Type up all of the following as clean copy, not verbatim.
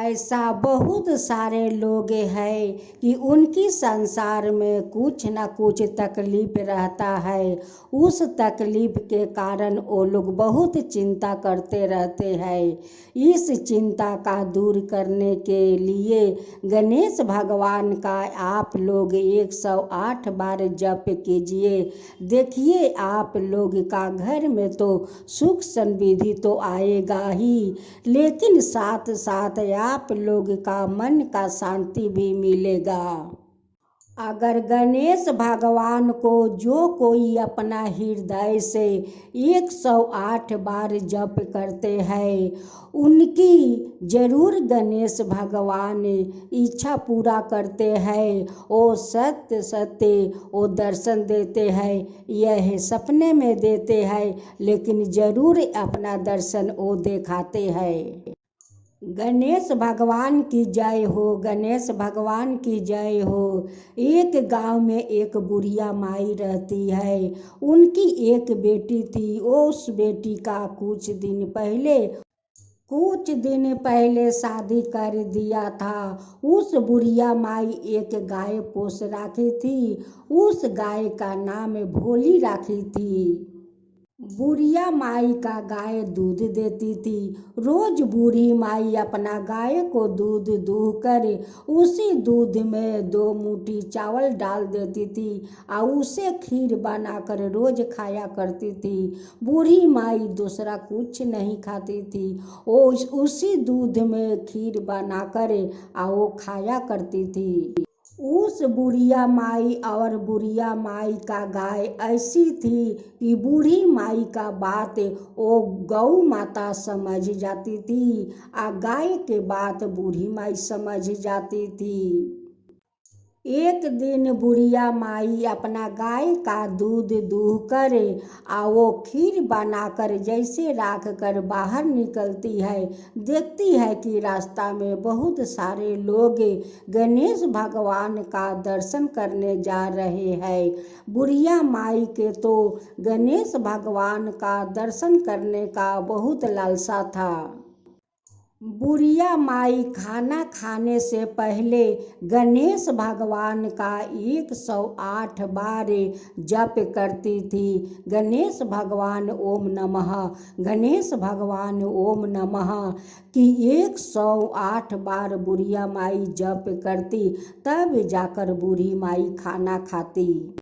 ऐसा बहुत सारे लोग हैं कि उनकी संसार में कुछ न कुछ तकलीफ रहता है। उस तकलीफ के कारण वो लोग बहुत चिंता करते रहते हैं। इस चिंता का दूर करने के लिए गणेश भगवान का आप लोग 108 बार जप कीजिए। देखिए आप लोग का घर में तो सुख समृद्धि तो आएगा ही, लेकिन साथ साथ आप लोग का मन का शांति भी मिलेगा। अगर गणेश भगवान को जो कोई अपना हृदय से 108 बार जप करते हैं, उनकी जरूर गणेश भगवान इच्छा पूरा करते हैं। वो सत्य सत्य वो दर्शन देते हैं, यह सपने में देते हैं, लेकिन जरूर अपना दर्शन वो दिखाते हैं। गणेश भगवान की जय हो, गणेश भगवान की जय हो। एक गांव में एक बुढ़िया माई रहती है। उनकी एक बेटी थी। उस बेटी का कुछ दिन पहले शादी कर दिया था। उस बुढ़िया माई एक गाय पोस रखी थी। उस गाय का नाम भोली रखी थी। बुढ़िया माई का गाय दूध देती थी। रोज बूढ़ी माई अपना गाय को दूध दूह कर उसी दूध में 2 मुट्ठी चावल डाल देती थी और उसे खीर बनाकर रोज खाया करती थी। बूढ़ी माई दूसरा कुछ नहीं खाती थी। वो उसी दूध में खीर बनाकर वो खाया करती थी। उस बुढ़िया माई और बुढ़िया माई का गाय ऐसी थी कि बूढ़ी माई का बात वो गौ माता समझ जाती थी और गाय के बात बूढ़ी माई समझ जाती थी। एक दिन बुढ़िया माई अपना गाय का दूध दूह कर वो खीर बनाकर जैसे राख कर बाहर निकलती है, देखती है कि रास्ता में बहुत सारे लोग गणेश भगवान का दर्शन करने जा रहे हैं। बुढ़िया माई के तो गणेश भगवान का दर्शन करने का बहुत लालसा था। बुढ़िया माई खाना खाने से पहले गणेश भगवान का 108 बार जप करती थी। गणेश भगवान ओम नमः, गणेश भगवान ओम नमः कि 108 बार बुढ़िया माई जप करती, तब जाकर बूढ़ी माई खाना खाती।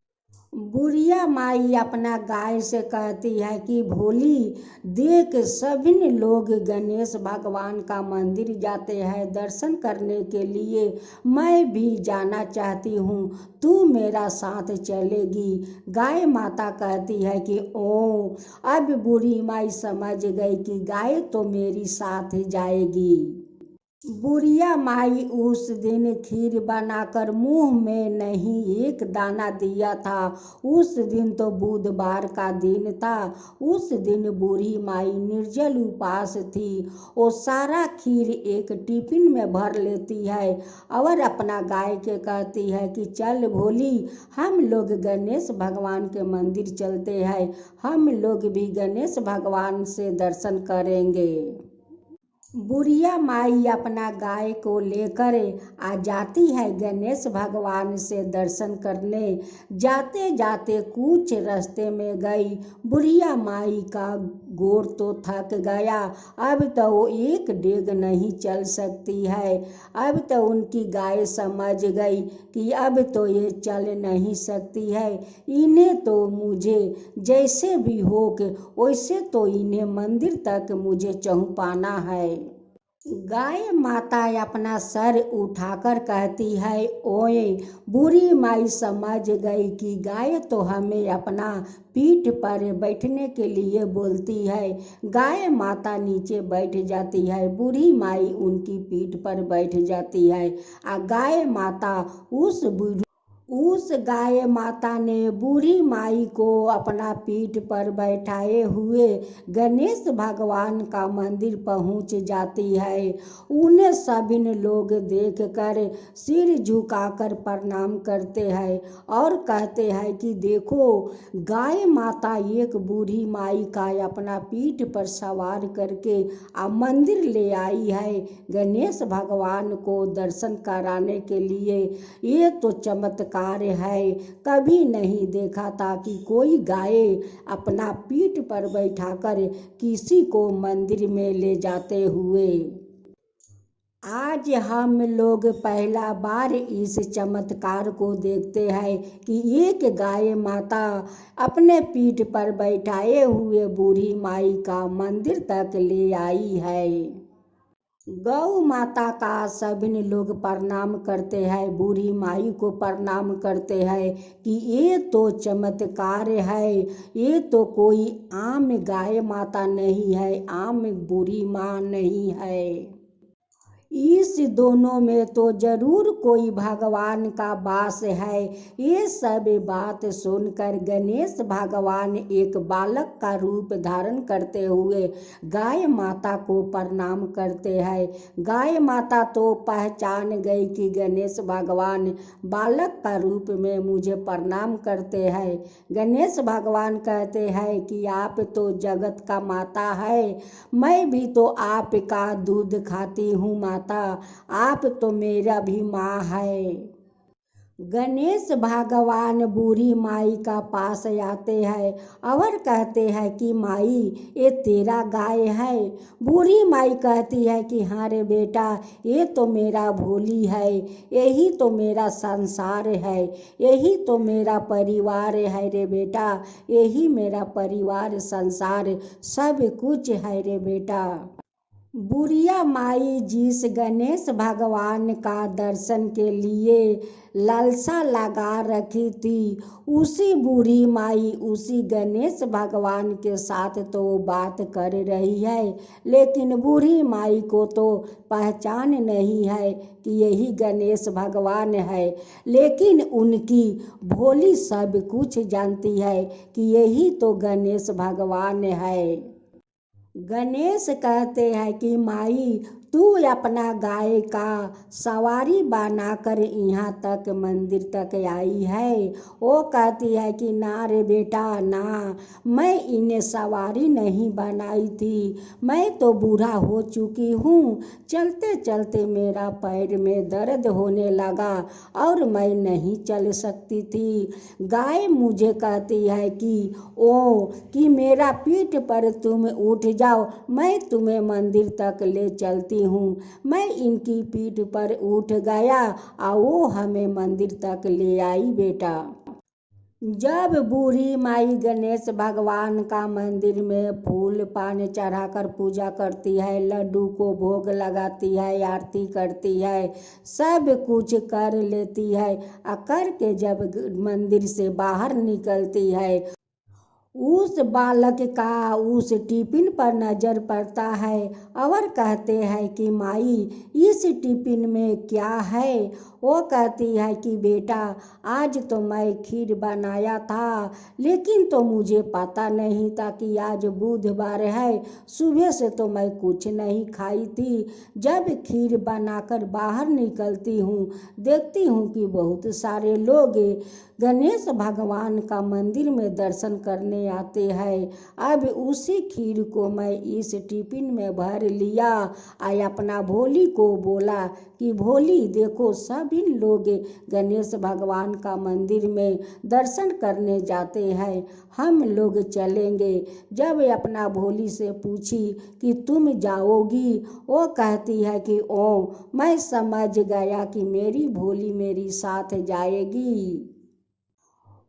बुढ़िया माई अपना गाय से कहती है कि भोली देख, सभी लोग गणेश भगवान का मंदिर जाते हैं दर्शन करने के लिए, मैं भी जाना चाहती हूँ, तू मेरा साथ चलेगी। गाय माता कहती है कि ओ, अब बूढ़ी माई समझ गई कि गाय तो मेरी साथ जाएगी। बुढ़िया माई उस दिन खीर बनाकर मुंह में नहीं एक दाना दिया था। उस दिन तो बुधवार का दिन था। उस दिन बूढ़ी माई निर्जल उपवास थी। वो सारा खीर एक टिफिन में भर लेती है और अपना गाय के कहती है कि चल भोली, हम लोग गणेश भगवान के मंदिर चलते हैं, हम लोग भी गणेश भगवान से दर्शन करेंगे। बुढ़िया माई अपना गाय को लेकर आ जाती है गणेश भगवान से दर्शन करने। जाते जाते कुछ रास्ते में गई, बुढ़िया माई का गोड़ तो थक गया। अब तो वो एक डेग नहीं चल सकती है। अब तो उनकी गाय समझ गई कि अब तो ये चल नहीं सकती है, इन्हें तो मुझे जैसे भी हो के वैसे तो इन्हें मंदिर तक मुझे पहुंचाना है। गाय माता अपना सर उठाकर कहती है, ओए, बूढ़ी माई समझ गई कि गाय तो हमें अपना पीठ पर बैठने के लिए बोलती है। गाय माता नीचे बैठ जाती है, बूढ़ी माई उनकी पीठ पर बैठ जाती है और गाय माता उस उस गाय माता ने बूढ़ी माई को अपना पीठ पर बैठाए हुए गणेश भगवान का मंदिर पहुंच जाती है। उन्हें सभी लोग देखकर सिर झुकाकर प्रणाम करते हैं और कहते हैं कि देखो, गाय माता एक बूढ़ी माई का अपना पीठ पर सवार करके मंदिर ले आई है गणेश भगवान को दर्शन कराने के लिए। ये तो चमत्कार है। कभी नहीं देखा था कि कोई गाय अपना पीठ पर बैठाकर किसी को मंदिर में ले जाते हुए। आज हम लोग पहला बार इस चमत्कार को देखते हैं कि एक गाय माता अपने पीठ पर बैठाए हुए बूढ़ी माई का मंदिर तक ले आई है। गौ माता का सभी लोग प्रणाम करते हैं, बूढ़ी माई को प्रणाम करते हैं कि ये तो चमत्कार है। ये तो कोई आम गाय माता नहीं है, आम बूढ़ी माँ नहीं है। इस दोनों में तो जरूर कोई भगवान का वास है। ये सब बात सुनकर गणेश भगवान एक बालक का रूप धारण करते हुए गाय माता को प्रणाम करते हैं। गाय माता तो पहचान गई कि गणेश भगवान बालक का रूप में मुझे प्रणाम करते हैं। गणेश भगवान कहते हैं कि आप तो जगत का माता है, मैं भी तो आपका दूध खाती हूँ माता, आप तो मेरा भी माँ है। गणेश भगवान बूढ़ी माई का पास आते हैं और कहते हैं कि माई, ये तेरा गाय है। बूढ़ी माई कहती है कि हाँ रे बेटा, ये तो मेरा भोली है, यही तो मेरा संसार है, यही तो मेरा परिवार है रे बेटा, यही मेरा परिवार संसार सब कुछ है रे बेटा। बुढ़िया माई जिस गणेश भगवान का दर्शन के लिए लालसा लगा रखी थी, उसी बूढ़ी माई उसी गणेश भगवान के साथ तो बात कर रही है, लेकिन बूढ़ी माई को तो पहचान नहीं है कि यही गणेश भगवान है। लेकिन उनकी भोली सब कुछ जानती है कि यही तो गणेश भगवान है। गणेश कहते हैं कि माई, तू अपना गाय का सवारी बनाकर यहाँ तक मंदिर तक आई है। वो कहती है कि ना रे बेटा ना, मैं इन्हें सवारी नहीं बनाई थी, मैं तो बूढ़ा हो चुकी हूँ, चलते चलते मेरा पैर में दर्द होने लगा और मैं नहीं चल सकती थी। गाय मुझे कहती है कि मेरा पीठ पर तुम उठ जाओ, मैं तुम्हें मंदिर तक ले चलती हूँ। मैं इनकी पीठ पर उठ गया और वो हमें मंदिर तक ले आई बेटा। जब बूढ़ी माई गणेश भगवान का मंदिर में फूल पान चढ़ाकर पूजा करती है, लड्डू को भोग लगाती है, आरती करती है, सब कुछ कर लेती है, करके जब मंदिर से बाहर निकलती है, उस बालक का उस टिफिन पर नजर पड़ता है और कहते हैं कि माई, इस टिफिन में क्या है। वो कहती है कि बेटा, आज तो मैं खीर बनाया था, लेकिन तो मुझे पता नहीं था कि आज बुधवार है, सुबह से तो मैं कुछ नहीं खाई थी। जब खीर बनाकर बाहर निकलती हूँ, देखती हूँ कि बहुत सारे लोग गणेश भगवान का मंदिर में दर्शन करने आते हैं। अब उसी खीर को मैं इस टिफिन में भर लिया और अपना भोली को बोला कि भोली देखो, सभी लोग गणेश भगवान का मंदिर में दर्शन करने जाते हैं, हम लोग चलेंगे। जब अपना भोली से पूछी कि तुम जाओगी, वो कहती है कि ओ, मैं समझ गया कि मेरी भोली मेरी साथ जाएगी।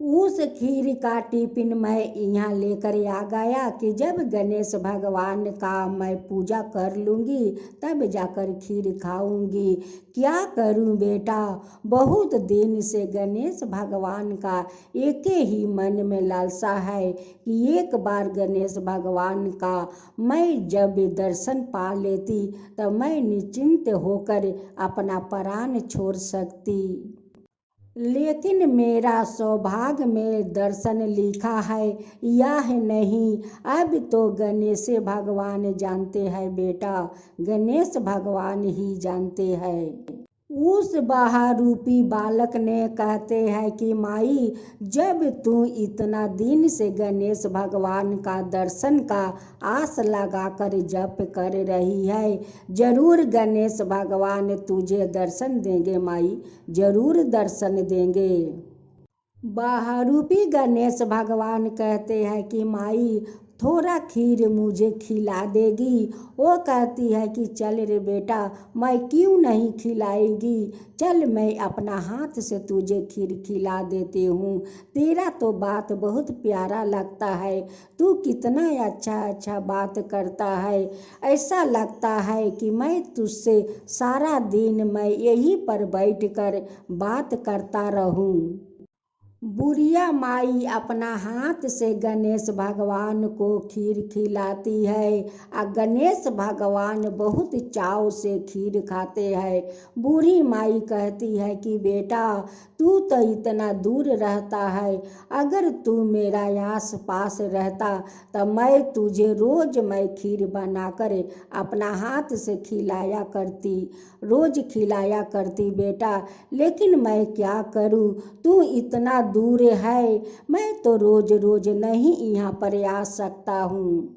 उस खीर का टिफिन मैं यहाँ लेकर आ गया कि जब गणेश भगवान का मैं पूजा कर लूँगी तब जाकर खीर खाऊंगी। क्या करूँ बेटा, बहुत दिन से गणेश भगवान का एक ही मन में लालसा है कि एक बार गणेश भगवान का मैं जब दर्शन पा लेती तब मैं निश्चिंत होकर अपना प्राण छोड़ सकती। लेकिन मेरा सौभाग्य में दर्शन लिखा है यह नहीं। अब तो गणेश भगवान जानते हैं बेटा, गणेश भगवान ही जानते हैं। उस बहारूपी बालक ने कहते हैं कि माई, जब तू इतना दिन से गणेश भगवान का दर्शन का आस लगाकर जप कर रही है, जरूर गणेश भगवान तुझे दर्शन देंगे माई, जरूर दर्शन देंगे। बहारूपी गणेश भगवान कहते हैं कि माई, थोड़ा खीर मुझे खिला देगी। वो कहती है कि चल रे बेटा, मैं क्यों नहीं खिलाएगी, चल मैं अपना हाथ से तुझे खीर खिला देती हूँ। तेरा तो बात बहुत प्यारा लगता है, तू कितना अच्छा बात करता है। ऐसा लगता है कि मैं तुझसे सारा दिन मैं यहीं पर बैठकर बात करता रहूँ। बुढ़िया माई अपना हाथ से गणेश भगवान को खीर खिलाती है और गणेश भगवान बहुत चाव से खीर खाते हैं। बूढ़ी माई कहती है कि बेटा, तू तो इतना दूर रहता है, अगर तू मेरा आस पास रहता तो मैं तुझे रोज मैं खीर बनाकर अपना हाथ से खिलाया करती, रोज खिलाया करती बेटा। लेकिन मैं क्या करूँ, तू इतना दूर है, मैं तो रोज रोज नहीं यहाँ पर आ सकता हूँ।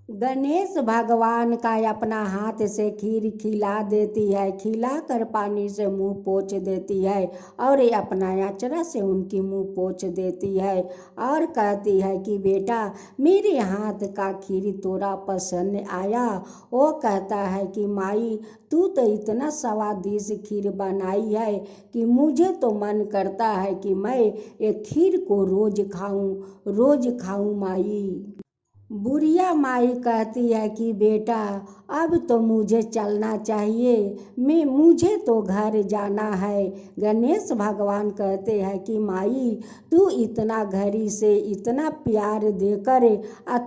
गणेश भगवान का अपना हाथ से खीर खिला देती है, खिलाकर पानी से मुंह पोंछ देती है और अपना अचरा से उनकी मुंह पोंछ देती है और कहती है कि बेटा, मेरे हाथ का खीर तोरा पसंद आया। वो कहता है कि माई, तू तो इतना स्वादिष्ट खीर बनाई है कि मुझे तो मन करता है कि मैं ये खीर को रोज खाऊं माई। बुढ़िया माई कहती है कि बेटा, अब तो मुझे चलना चाहिए, मुझे तो घर जाना है। गणेश भगवान कहते हैं कि माई, तू इतना घड़ी से इतना प्यार देकर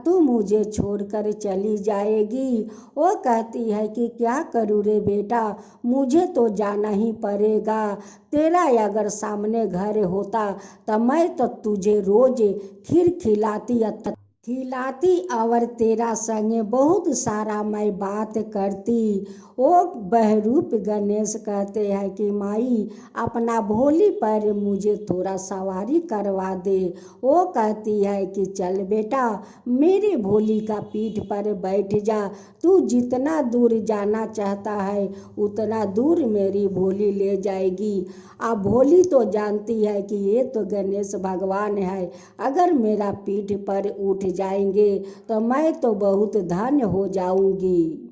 तू मुझे छोड़कर चली जाएगी। वो कहती है कि क्या करूँ रे बेटा, मुझे तो जाना ही पड़ेगा। तेरा अगर सामने घर होता तो मैं तो तुझे रोज खीर खिलाती और तेरा संगे बहुत सारा मैं बात करती। वो बहरूप गणेश कहते हैं कि माई, अपना भोली पर मुझे थोड़ा सवारी करवा दे। वो कहती है कि चल बेटा, मेरे भोली का पीठ पर बैठ जा, तू जितना दूर जाना चाहता है उतना दूर मेरी भोली ले जाएगी। अब भोली तो जानती है कि ये तो गणेश भगवान है, अगर मेरा पीठ पर उठ जाएंगे तो मैं तो बहुत धन्य हो जाऊंगी।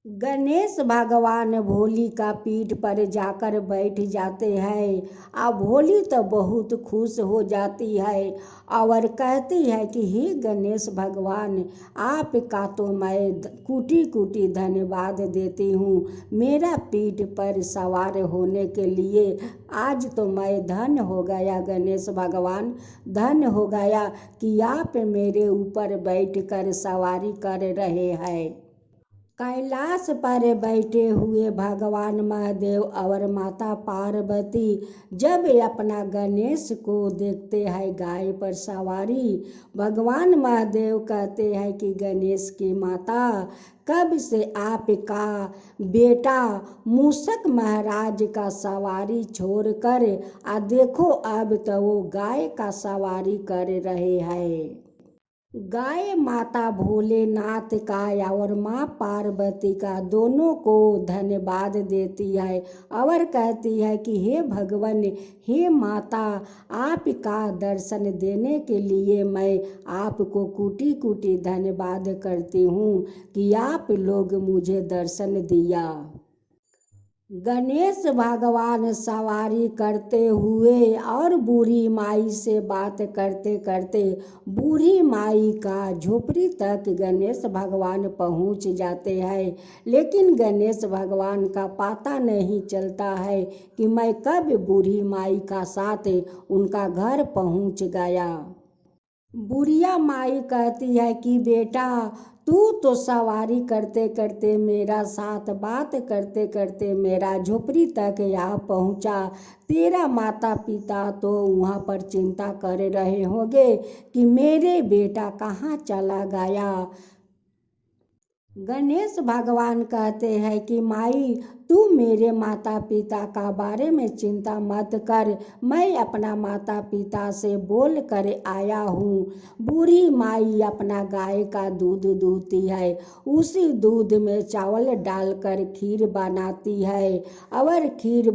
गणेश भगवान भोली का पीठ पर जाकर बैठ जाते हैं। अब भोली तो बहुत खुश हो जाती है और कहती है कि हे गणेश भगवान, आपका तो मैं कोटि कोटि धन्यवाद देती हूँ, मेरा पीठ पर सवार होने के लिए। आज तो मैं धन्य हो गया गणेश भगवान, धन्य हो गया कि आप मेरे ऊपर बैठकर सवारी कर रहे हैं। कैलाश पर बैठे हुए भगवान महादेव और माता पार्वती जब अपना गणेश को देखते हैं गाय पर सवारी, भगवान महादेव कहते हैं कि गणेश की माता, कब से आपका बेटा मूषक महाराज का सवारी छोड़कर देखो अब तो वो गाय का सवारी कर रहे हैं। गाय माता भोलेनाथ का और माँ पार्वती का दोनों को धन्यवाद देती है और कहती है कि हे भगवान, हे माता, आपका दर्शन देने के लिए मैं आपको कोटि कोटि धन्यवाद करती हूँ कि आप लोग मुझे दर्शन दिया। गणेश भगवान सवारी करते हुए और बूढ़ी माई से बात करते करते बूढ़ी माई का झोपड़ी तक गणेश भगवान पहुंच जाते हैं। लेकिन गणेश भगवान का पता नहीं चलता है कि मैं कब बूढ़ी माई का साथ उनका घर पहुंच गया। बुढ़िया माई कहती है कि बेटा तू तो सवारी करते करते मेरा साथ, बात करते करते मेरा झोपड़ी तक आ पहुँचा। तेरा माता पिता तो वहाँ पर चिंता कर रहे होंगे कि मेरे बेटा कहाँ चला गया। गणेश भगवान कहते हैं कि माई तू मेरे माता पिता का बारे में चिंता मत कर, मैं अपना माता पिता से बोल कर आया हूँ। बूढ़ी माई अपना गाय का दूध दूहती है, उसी दूध में चावल डालकर खीर बनाती है और खीर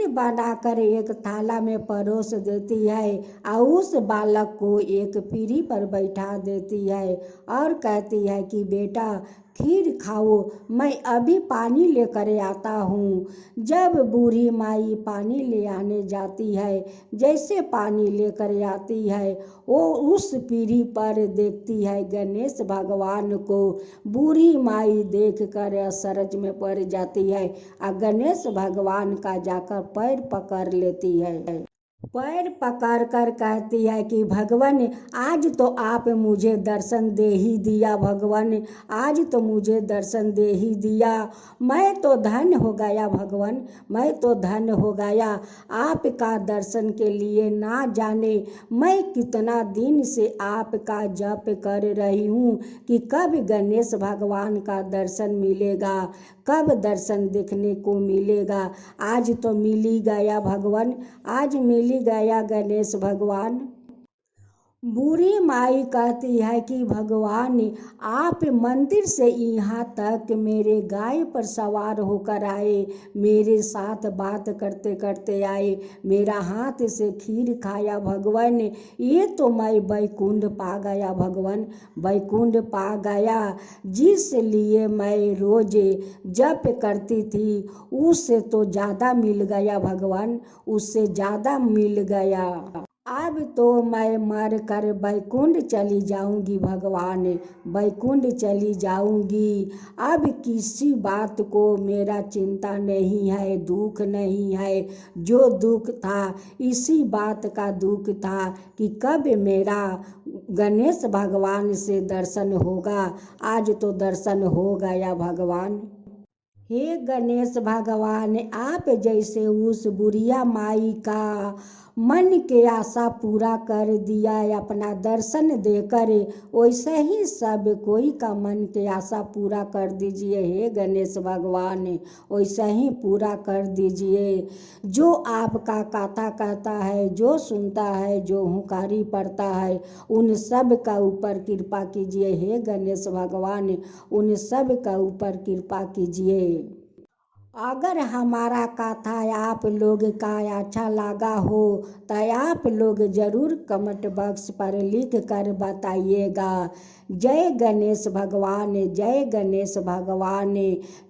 बनाकर एक थाला में परोस देती है और उस बालक को एक पीढ़ी पर बैठा देती है और कहती है कि बेटा खीर खाओ, मैं अभी पानी लेकर आता हूँ। जब बूढ़ी माई पानी ले आने जाती है, जैसे पानी लेकर आती है वो उस पीढ़ी पर देखती है गणेश भगवान को। बूढ़ी माई देखकर अचरज में पड़ जाती है और गणेश भगवान का जाकर पैर पकड़ लेती है। पैर पकड़ कर कहती है कि भगवान आज तो आप मुझे दर्शन दे ही दिया, भगवान आज तो मुझे दर्शन दे ही दिया। मैं तो धन हो गया भगवान, मैं तो धन हो गया। आपका दर्शन के लिए ना जाने मैं कितना दिन से आपका जप कर रही हूँ कि कब गणेश भगवान का दर्शन मिलेगा, कब दर्शन देखने को मिलेगा। आज तो मिल ही गया भगवान, आज मिल ही गया गणेश भगवान। बूढ़ी माई कहती है कि भगवान आप मंदिर से यहाँ तक मेरे गाय पर सवार होकर आए, मेरे साथ बात करते करते आए, मेरा हाथ से खीर खाया भगवान, ये तो मैं वैकुंठ पा गया भगवान, वैकुंठ पा गया। जिस लिए मैं रोज जप करती थी उससे तो ज़्यादा मिल गया भगवान, उससे ज़्यादा मिल गया। अब तो मैं मर कर वैकुंठ चली जाऊंगी भगवान, वैकुंठ चली जाऊंगी। अब किसी बात को मेरा चिंता नहीं है, दुख नहीं है। जो दुख था इसी बात का दुख था कि कब मेरा गणेश भगवान से दर्शन होगा। आज तो दर्शन हो गया भगवान। हे गणेश भगवान आप जैसे उस बुढ़िया माई का मन के आशा पूरा कर दिया अपना दर्शन देकर, वैसे ही सब कोई का मन के आशा पूरा कर दीजिए हे गणेश भगवान, वैसे ही पूरा कर दीजिए। जो आपका कथा कहता है, जो सुनता है, जो हुंकारी पड़ता है, उन सब का ऊपर कृपा कीजिए हे गणेश भगवान, उन सब का ऊपर कृपा कीजिए। अगर हमारा कथा आप लोग का अच्छा लगा हो तो आप लोग ज़रूर कमेंट बॉक्स पर लिख कर बताइएगा। जय गणेश भगवान, जय गणेश भगवान,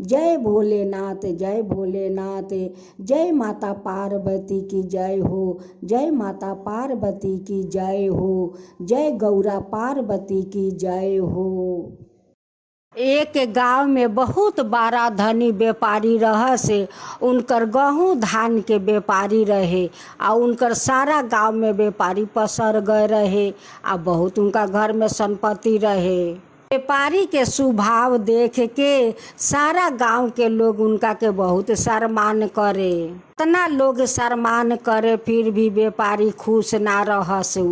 जय भोलेनाथ, जय भोलेनाथ, जय माता पार्वती की जय हो, जय माता पार्वती की जय हो, जय गौरा पार्वती की जय हो। एक गांव में बहुत बड़ा धनी व्यापारी रह से, उनकर गेहूँ धान के व्यापारी रहे आ उनकर सारा गांव में व्यापारी पसर गए रहे आ बहुत उनका घर में संपत्ति रहे। व्यापारी के स्वभाव देख के सारा गांव के लोग उनका के बहुत सम्मान करे। इतना लोग सम्मान करे फिर भी व्यापारी खुश ना रह से।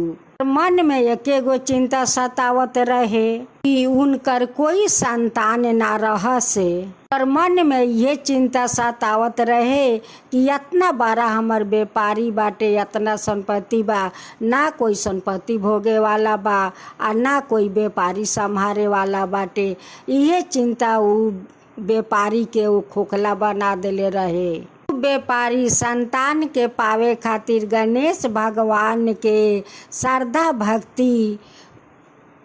मन में एके गो चिंता सतावत रहे कि उनकर कोई संतान ना रह से, और मन में ये चिंता सतावत रहे कि इतना बड़ा हमर व्यापारी बाटे, इतना संपत्ति बा, ना कोई संपत्ति भोगे वाला बा आ ना कोई व्यापारी संभारे वाला बाटे। ये चिंता उ व्यापारी के वो खोखला बना देले रहे। व्यापारी संतान के पावे खातिर गणेश भगवान के श्रद्धा भक्ति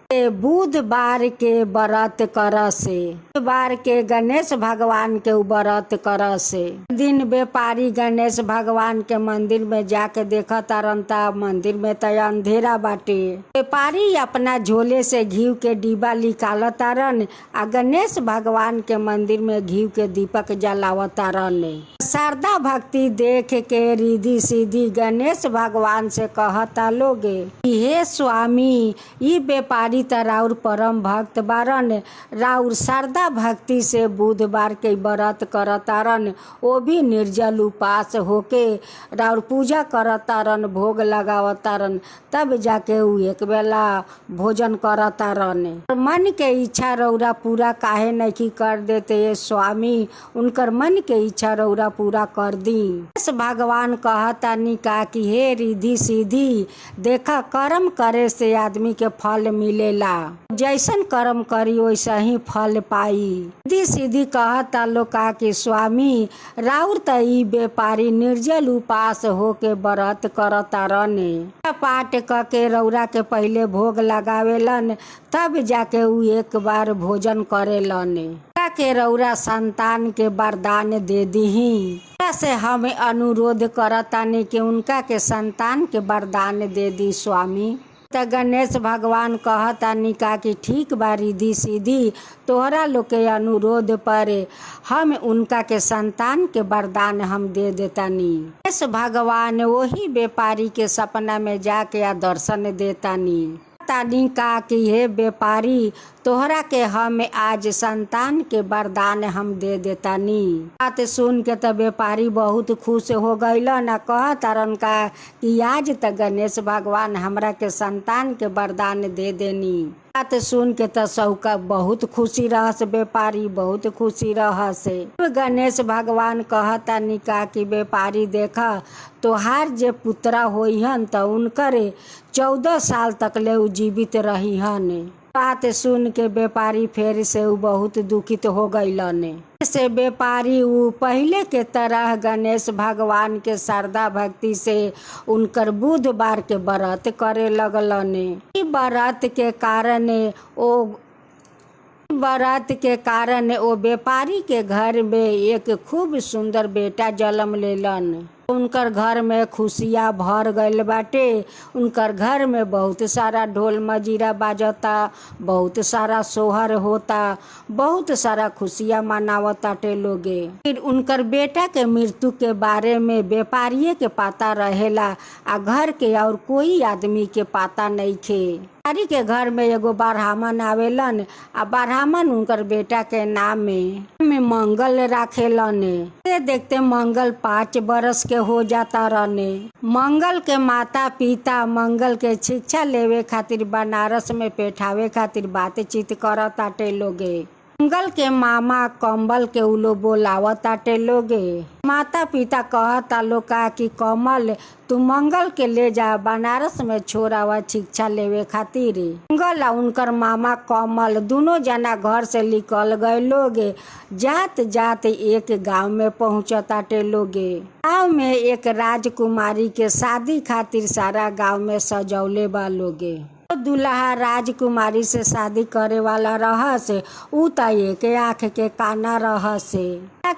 बुधवार के व्रत करसे, बुधवार के गणेश भगवान के व्रत करसे। दिन व्यापारी गणेश भगवान के मंदिर में जाके देखा तारन ता मंदिर में त अंधेरा बाटे। व्यापारी अपना झोले से घी के डिब्बा निकाल तारन आ गणेश भगवान के मंदिर में घी के दीपक जलावत तारन। श्रद्धा भक्ति देख के रिद्धि सीधी गणेश भगवान से कहता लोगे, हे स्वामी, ई व्यापारी त राउर परम भक्त बारन, राउर श्रद्धा भक्ति से बुधवार के व्रत करतारन, वो भी निर्जल उपास होके राउर पूजा करतारन, भोग लगावतारन, तब जाके उ एक बेला भोजन करतारन। मन के इच्छा रौरा पूरा काहे नहीं कर देते ये स्वामी, उनकर मन के इच्छा रौरा पूरा कर दी। भगवान कहतानी का कि हे रिद्धि सीधी, देखा कर्म करे से आदमी के फल मिलेला, जैसन कर्म करी वैसा ही फल पाई। रिद्धि सीधी कहता लो का कि स्वामी, राउर त ई व्यापारी निर्जल उपास होके व्रत करतारने, पाठ क के रौरा के पहले भोग लगावेलन, तब जाके उ एक बार भोजन करेलन के रौरा संतान के वरदान दे दीही। से हम अनुरोध करतानी कि उनका के संतान के वरदान दे दी स्वामी। त गणेश भगवान कहतानी का कि ठीक बा रिद्धि सीधी, तोहरा लोग के अनुरोध पर हम उनका के संतान के वरदान हम दे देतानी। गणेश भगवान वही व्यापारी के सपना में जाके आ दर्शन देतानी तानी का कि हे व्यापारी, तोहरा के हम आज संतान के वरदान हम दे देतानी। बात सुन के त व्यापारी बहुत खुश हो गइलन, कह तारन का कि आज त गणेश भगवान हमरा के संतान के वरदान दे देनी। बात सुन के त सबका बहुत खुशी रहस, व्यापारी बहुत खुशी रहस। गणेश भगवान कहतानी का कि व्यापारी देखा, तोहार जे पुत्रा होइहन त उनकर 14 साल तक ले उ जीवित रहीहन। बात सुन के व्यापारी फिर से उ बहुत दुखित हो गइलन। से व्यापारी उ पहले के तरह गणेश भगवान के श्रद्धा भक्ति से उनकर बुधवार के व्रत करे लगलन। ई व्रत के कारण ओ व्यापारी के घर में एक खूब सुंदर बेटा जन्म लेलन। उनकर घर में खुशियाँ भर गइल बाटे। उनकर घर में बहुत सारा ढोल मजीरा बाजता, बहुत सारा सोहर होता, बहुत सारा खुशियाँ मनावताटे लोगे। फिर उनकर बेटा के मृत्यु के बारे में व्यापारिये के पता रहेला, आ घर के और कोई आदमी के पता नइखे। व्यापारी के घर में एगो ब्राह्मण आवेलन, आ ब्राह्मण उनकर बेटा के नाम में मंगल राखेलन। देखते मंगल 5 बरस के हो जाता रहने। मंगल के माता पिता मंगल के शिक्षा लेवे खातिर बनारस में पेठावे खातिर बातचीत करताटे लोगे। मंगल के मामा कमल के उलो बोलावताटे लोगे। माता पिता कहता लो का कि कमल, तू मंगल के ले जा बनारस में छोरावा शिक्षा लेवे खातिर। मंगल आ उनकर मामा कमल दोनों जना घर से निकल गए लोगे। जात जात एक गांव में पहुंचताटे लोगे। गांव में एक राजकुमारी के शादी खातिर सारा गांव में सजौले बा लोगे। दुल्हा राजकुमारी से शादी करे वाला रहस, उ त एक आँख के काना रहस।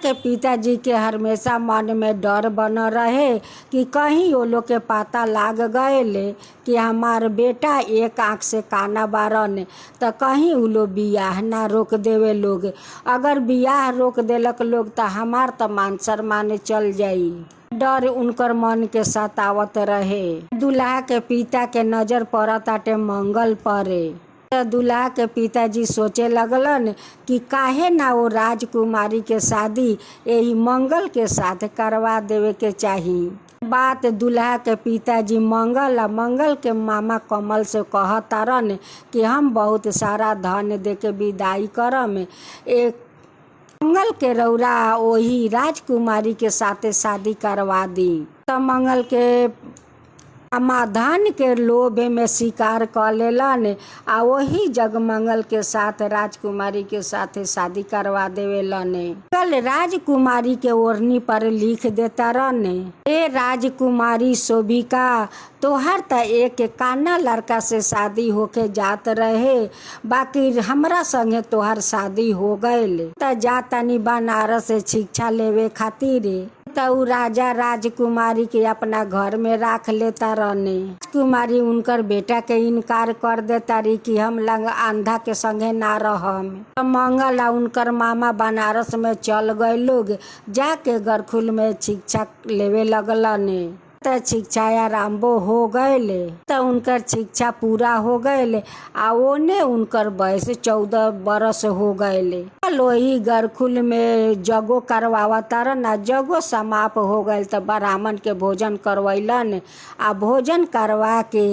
के पिताजी के हमेशा मन में डर बन रहे कि कहीं वो लोग के पता लाग गए कि हमार बेटा एक आँख से काना बारन, त कहीं उ लोग बियाह ना रोक देवे लोग। अगर बियाह रोक देलक लोग त हमार त मान सम्मान चल जाई। डर उनकर मन के सतावत रहे। दुल्हा के पिता के नजर पड़ताटे मंगल परे। दुल्हा के पिताजी सोचे लगलन कि काहे ना वो राजकुमारी के शादी यही मंगल के साथ करवा देवे के चाही। बात दुल्हा के पिताजी मंगल के मामा कमल से कहतारन कि हम बहुत सारा धन दे के विदाई करम, एक मंगल के रौरा वही राजकुमारी के साथे शादी करवा दी। तो मंगल के समाधान के लोभ में शिकार कर लेलन आ वही जगमंगल के साथ राजकुमारी के साथ शादी करवा देवेलन। कल राजकुमारी के ओढ़नी पर लिख देता रन, ए राजकुमारी शोभिका, तोहर त एक काना लड़का से शादी होके जात रहे, बाकी हमरा संगे तोहर शादी हो गईल त जातनी बनारस शिक्षा लेवे खातिर। त उ राजा राजकुमारी के अपना घर में राख लेता रहने। राजकुमारी उनकर बेटा के इनकार कर देता रही कि हम लंग अंधा के संगे ना रहम। मंगल आ उनकर मामा बनारस में चल गए लोग, जाके गरखुल में शिक्षा लेवे लगलने। त शिक्षा आरंभ हो गए त उनकर शिक्षा पूरा हो गए आ ओने उनकर वयस 14 बरस हो गए। लोही गरखुल में जगो करवावता ना, जगो समाप्त हो गए त ब्राह्मण के भोजन करवैलन आ भोजन करवा के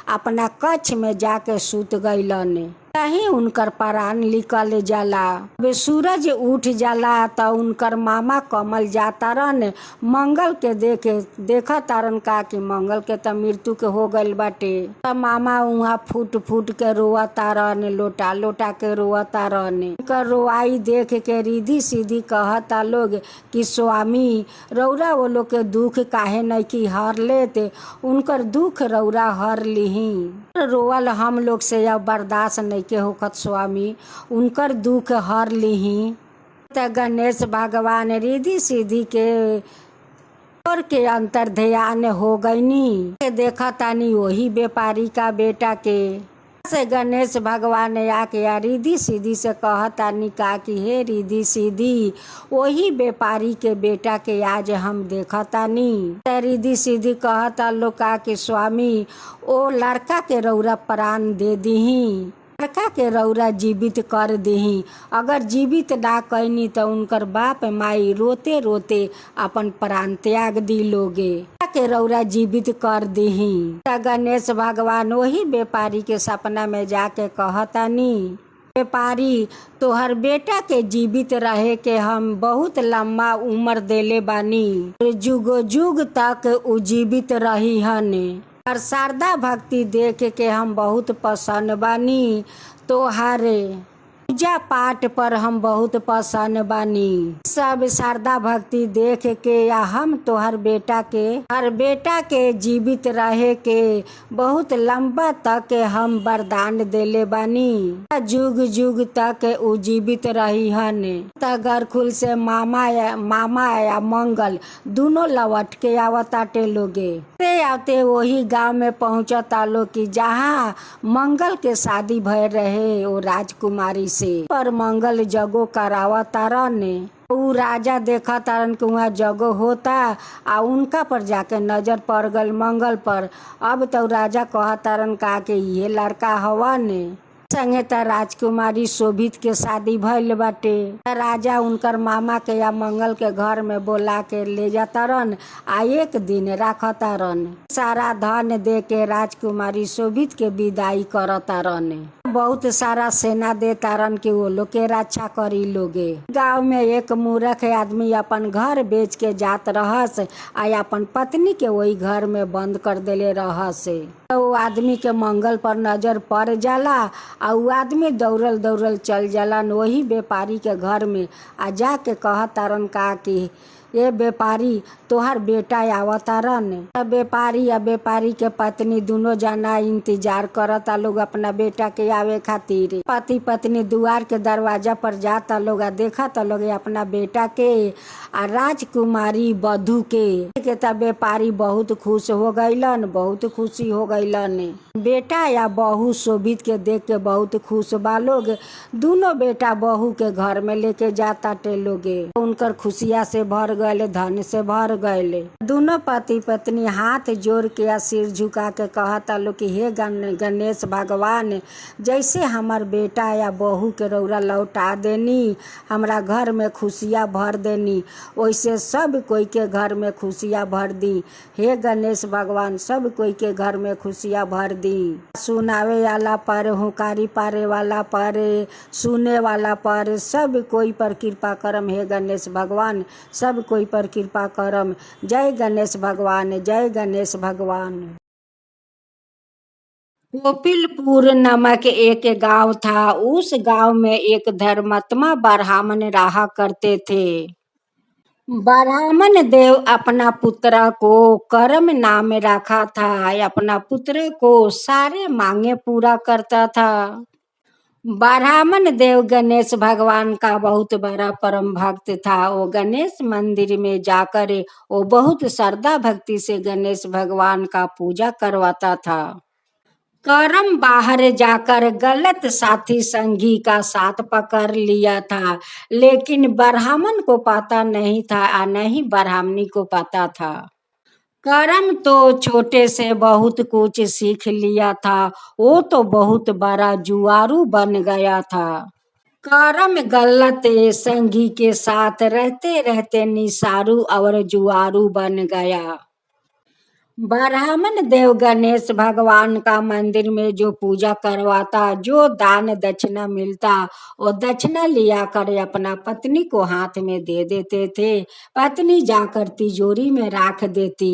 अपना कक्ष में जाके सुत गईलन। कहीं उनकर प्राण निकल जाला। अब सूरज उठ जाला त उनकर मामा कमल जाता रन मंगल के देखा तारन का कि मंगल के त मृत्यु के हो गईल बाटे। त मामा वहाँ फूट फूट के रोवता रन, लोटा लोटा के रोवता रन। उनकर रोवाई देख के रिधि सीधी कहता लोग कि स्वामी रौरा वो लोग के दुख काहे नहीं कि हर लेते, उनकर दुख रौरा हर लिही। रोवल हम लोग से अब बर्दाश्त नहीं के होखत स्वामी, उनकर दुख हर लिही। त गणेश भगवान रिधि सीधी के और के अंतर ध्यान हो गईनी। देखा तानी वही व्यापारी का बेटा के से गणेश भगवान आके रिधि सीधी से कहतानी का कि हे रिधि सीधी, वही व्यापारी के बेटा के आज हम देखतानी। रिधि सीधी कहता लोग का कि स्वामी ओ लड़का के रौरा प्राण दे दीही, लड़का के रौरा जीवित कर दीही। अगर जीवित ना कैनी तो उनकर बाप माई रोते रोते अपन प्राण त्याग दी लोगे, के रौरा जीवित कर दीही। गणेश भगवान वही व्यापारी के सपना में जाके कहतानी, व्यापारी तोहर बेटा के जीवित रहे के हम बहुत लंबा उम्र देले बानी, जुगो जुग तक उ जीवित रही हन। और शारदा भक्ति देख के हम बहुत पसंद बानी, तोहारे पूजा पाठ पर हम बहुत पसंद बानी। सब शारदा भक्ति देख के या हम तोहर बेटा के हर बेटा के जीवित रहे के बहुत लंबा तक हम वरदान देले बानी, जुग जुग तक उ जीवित रही हन। त गरखुल से मामा या मंगल दोनों लौट के आवताटे लोगे। आते वही गांव में पहुंचता लोग कि जहाँ मंगल के शादी भय रहे वो राजकुमारी से, पर मंगल जगो करावा तारन। उ राजा देखा तारन कि वहाँ जगो होता आ उनका पर जाके नजर पड़ गल मंगल पर। अब तो राजा कहा तारन का कि ये लड़का हवन संगे त राजकुमारी शोभित के शादी भइल बाटे। राजा उनकर मामा के या मंगल के घर में बोला के ले जाता रन आ एक दिन राखता रन। सारा धन दे के राजकुमारी शोभित के विदाई करता रन। बहुत सारा सेना दे तारन कि वो लोग के रक्षा करी लोगे। गांव में एक मूर्ख आदमी अपन घर बेच के जात रहस आ अपन पत्नी के वही घर में बंद कर देले रहस। तो वो आदमी के मंगल पर नजर पड़ जाला आ वो आदमी दौड़ल दौड़ल चल जालन वही व्यापारी के घर में आ जाके कह तारन का कि ये व्यापारी तोहर बेटा आवतारन। व्यापारी या व्यापारी के पत्नी दोनों जना इंतजार करता लोग अपना बेटा के आवे खातिर। पति पत्नी दुआर के दरवाजा पर जाता लोग आ देखता लोग अपना बेटा के आ राजकुमारी बधू के तब व्यापारी बहुत खुश हो गईलन, बहुत खुशी हो गईलन। बेटा या बहू शोभित के देख के बहुत खुश बा लोग। दोनों बेटा बहू के घर में लेके जाता टे लोगे। उनकर खुशिया से भर गए, धन से भर गए। दोनों पति पत्नी हाथ जोड़ के या सिर झुका के कहता लोग कि हे गणेश भगवान, जैसे हमार बेटा या बहू के रौरा लौटा देनी, हमरा घर में खुशियाँ भर देनी, वैसे सब कोई के घर में खुशियाँ भर दी। हे गणेश भगवान, सब कोई के घर में खुशियाँ भर दी। सुनावे वाला पर, हुकारी पारे वाला पर, सुने वाला पर, सब कोई पर कृपा करम। हे गणेश भगवान, सब कोई पर कृपा करम। जय गणेश भगवान, जय गणेश भगवान। कोपिलपुर नामक एक गांव था। उस गांव में एक धर्मात्मा ब्राह्मण रहा करते थे। ब्राह्मण देव अपना पुत्र को करम नाम रखा था। अपना पुत्र को सारे मांगे पूरा करता था। ब्राह्मण देव गणेश भगवान का बहुत बड़ा परम भक्त था। वो गणेश मंदिर में जाकर वो बहुत श्रद्धा भक्ति से गणेश भगवान का पूजा करवाता था। करम बाहर जाकर गलत साथी संगी का साथ पकड़ लिया था, लेकिन ब्राह्मण को पता नहीं था और नहीं ब्राह्मणी को पता था। करम तो छोटे से बहुत कुछ सीख लिया था। वो तो बहुत बड़ा जुआरू बन गया था। करम गलत संगी के साथ रहते रहते निसारू और जुआरू बन गया। ब्राह्मण देव गणेश भगवान का मंदिर में जो पूजा करवाता, जो दान दक्षिणा मिलता, वो दक्षिणा लिया कर अपना पत्नी को हाथ में दे देते थे। पत्नी जाकर तिजोरी में रख देती।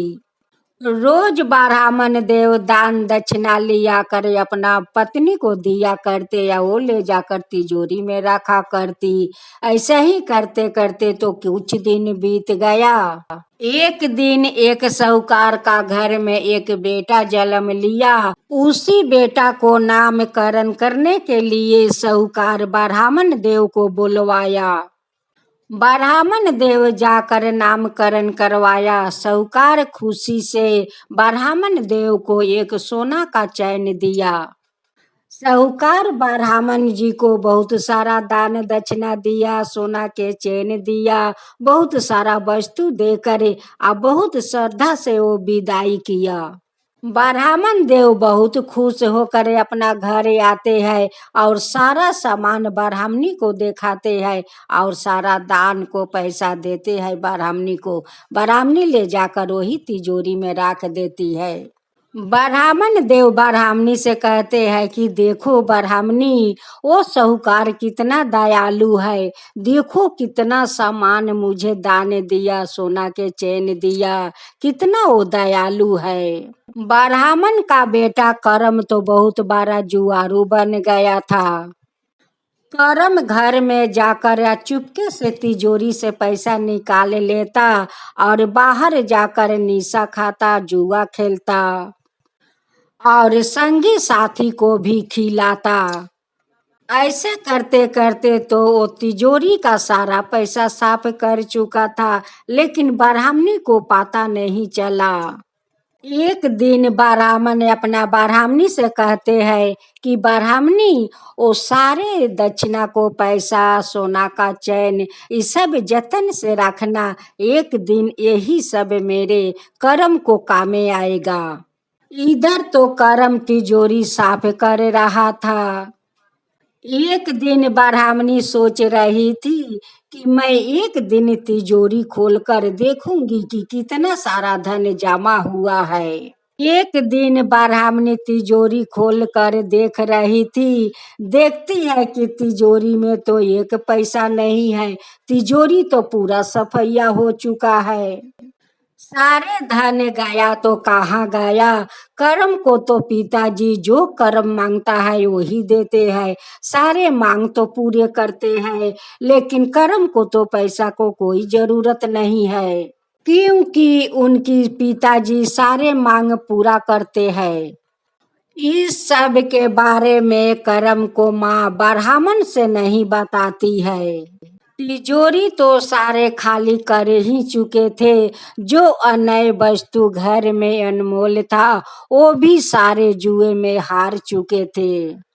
रोज ब्राह्मण देव दान दक्षिणा लिया कर अपना पत्नी को दिया करते या वो ले जाकर तिजोरी में रखा करती। ऐसा ही करते करते तो कुछ दिन बीत गया। एक दिन एक साहूकार का घर में एक बेटा जन्म लिया। उसी बेटा को नामकरण करने के लिए साहूकार ब्राह्मण देव को बुलवाया। ब्राह्मण देव जाकर नामकरण करवाया। साहूकार खुशी से ब्राह्मण देव को एक सोना का चैन दिया। साहूकार ब्राह्मण जी को बहुत सारा दान दक्षिणा दिया, सोना के चैन दिया, बहुत सारा वस्तु देकर और बहुत श्रद्धा से वो विदाई किया। ब्राह्मण देव बहुत खुश होकर अपना घर आते हैं और सारा सामान ब्राह्मणी को दिखाते हैं और सारा दान को पैसा देते हैं ब्राह्मणी को। ब्राह्मणी ले जाकर वही तिजोरी में रख देती है। ब्राह्मण देव ब्राह्मणी से कहते हैं कि देखो ब्राह्मणी, वो साहूकार कितना दयालु है। देखो कितना सामान मुझे दान दिया, सोना के चैन दिया, कितना वो दयालु है। ब्राह्मण का बेटा करम तो बहुत बड़ा जुआरू बन गया था। करम घर में जाकर चुपके से तिजोरी से पैसा निकाल लेता और बाहर जाकर निशा खाता, जुआ खेलता और संगी साथी को भी खिलाता। ऐसे करते करते तो वो तिजोरी का सारा पैसा साफ कर चुका था, लेकिन ब्राह्मणी को पता नहीं चला। एक दिन ब्राह्मण अपना ब्राह्मणी से कहते हैं कि ब्राह्मणी, वो सारे दक्षिणा को पैसा, सोना का चैन, ये सब जतन से रखना। एक दिन यही सब मेरे करम को कामे आएगा। इधर तो करम तिजोरी साफ कर रहा था। एक दिन ब्राह्मणी सोच रही थी कि मैं एक दिन तिजोरी खोलकर देखूंगी कि कितना सारा धन जमा हुआ है। एक दिन ब्राह्मणी तिजोरी खोलकर देख रही थी। देखती है कि तिजोरी में तो एक पैसा नहीं है। तिजोरी तो पूरा सफैया हो चुका है। सारे धन गया तो कहाँ गया। कर्म को तो पिताजी जो कर्म मांगता है वही देते हैं। सारे मांग तो पूरे करते हैं, लेकिन कर्म को तो पैसा को कोई जरूरत नहीं है, क्योंकि उनकी पिताजी सारे मांग पूरा करते हैं। इस सब के बारे में कर्म को माँ ब्राह्मण से नहीं बताती है। तिजोरी तो सारे खाली कर ही चुके थे। जो अनय वस्तु घर में अनमोल था, वो भी सारे जुए में हार चुके थे।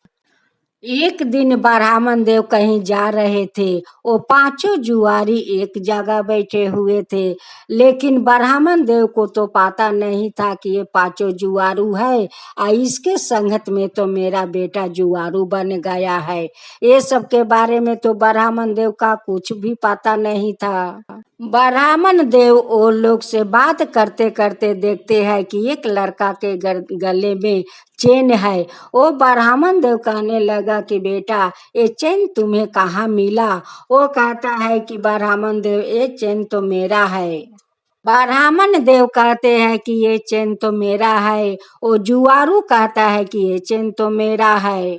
एक दिन ब्राह्मण देव कहीं जा रहे थे। वो पांचों जुआरी एक जगह बैठे हुए थे, लेकिन ब्राह्मण देव को तो पता नहीं था कि ये पांचों जुआरू है और इसके संगत में तो मेरा बेटा जुआरू बन गया है। ये सब के बारे में तो ब्राह्मण देव का कुछ भी पता नहीं था। ब्राह्मण देव वो लोग से बात करते करते देखते हैं कि एक लड़का के गले में चेन है। वो ब्राह्मण देव कहने लगा कि बेटा, ये चेन तुम्हें कहाँ मिला। वो कहता है कि ब्राह्मण देव, ये चेन तो मेरा है। ब्राह्मण देव कहते हैं कि ये चैन तो मेरा है, वो जुआरू कहता है कि ये चैन तो मेरा है।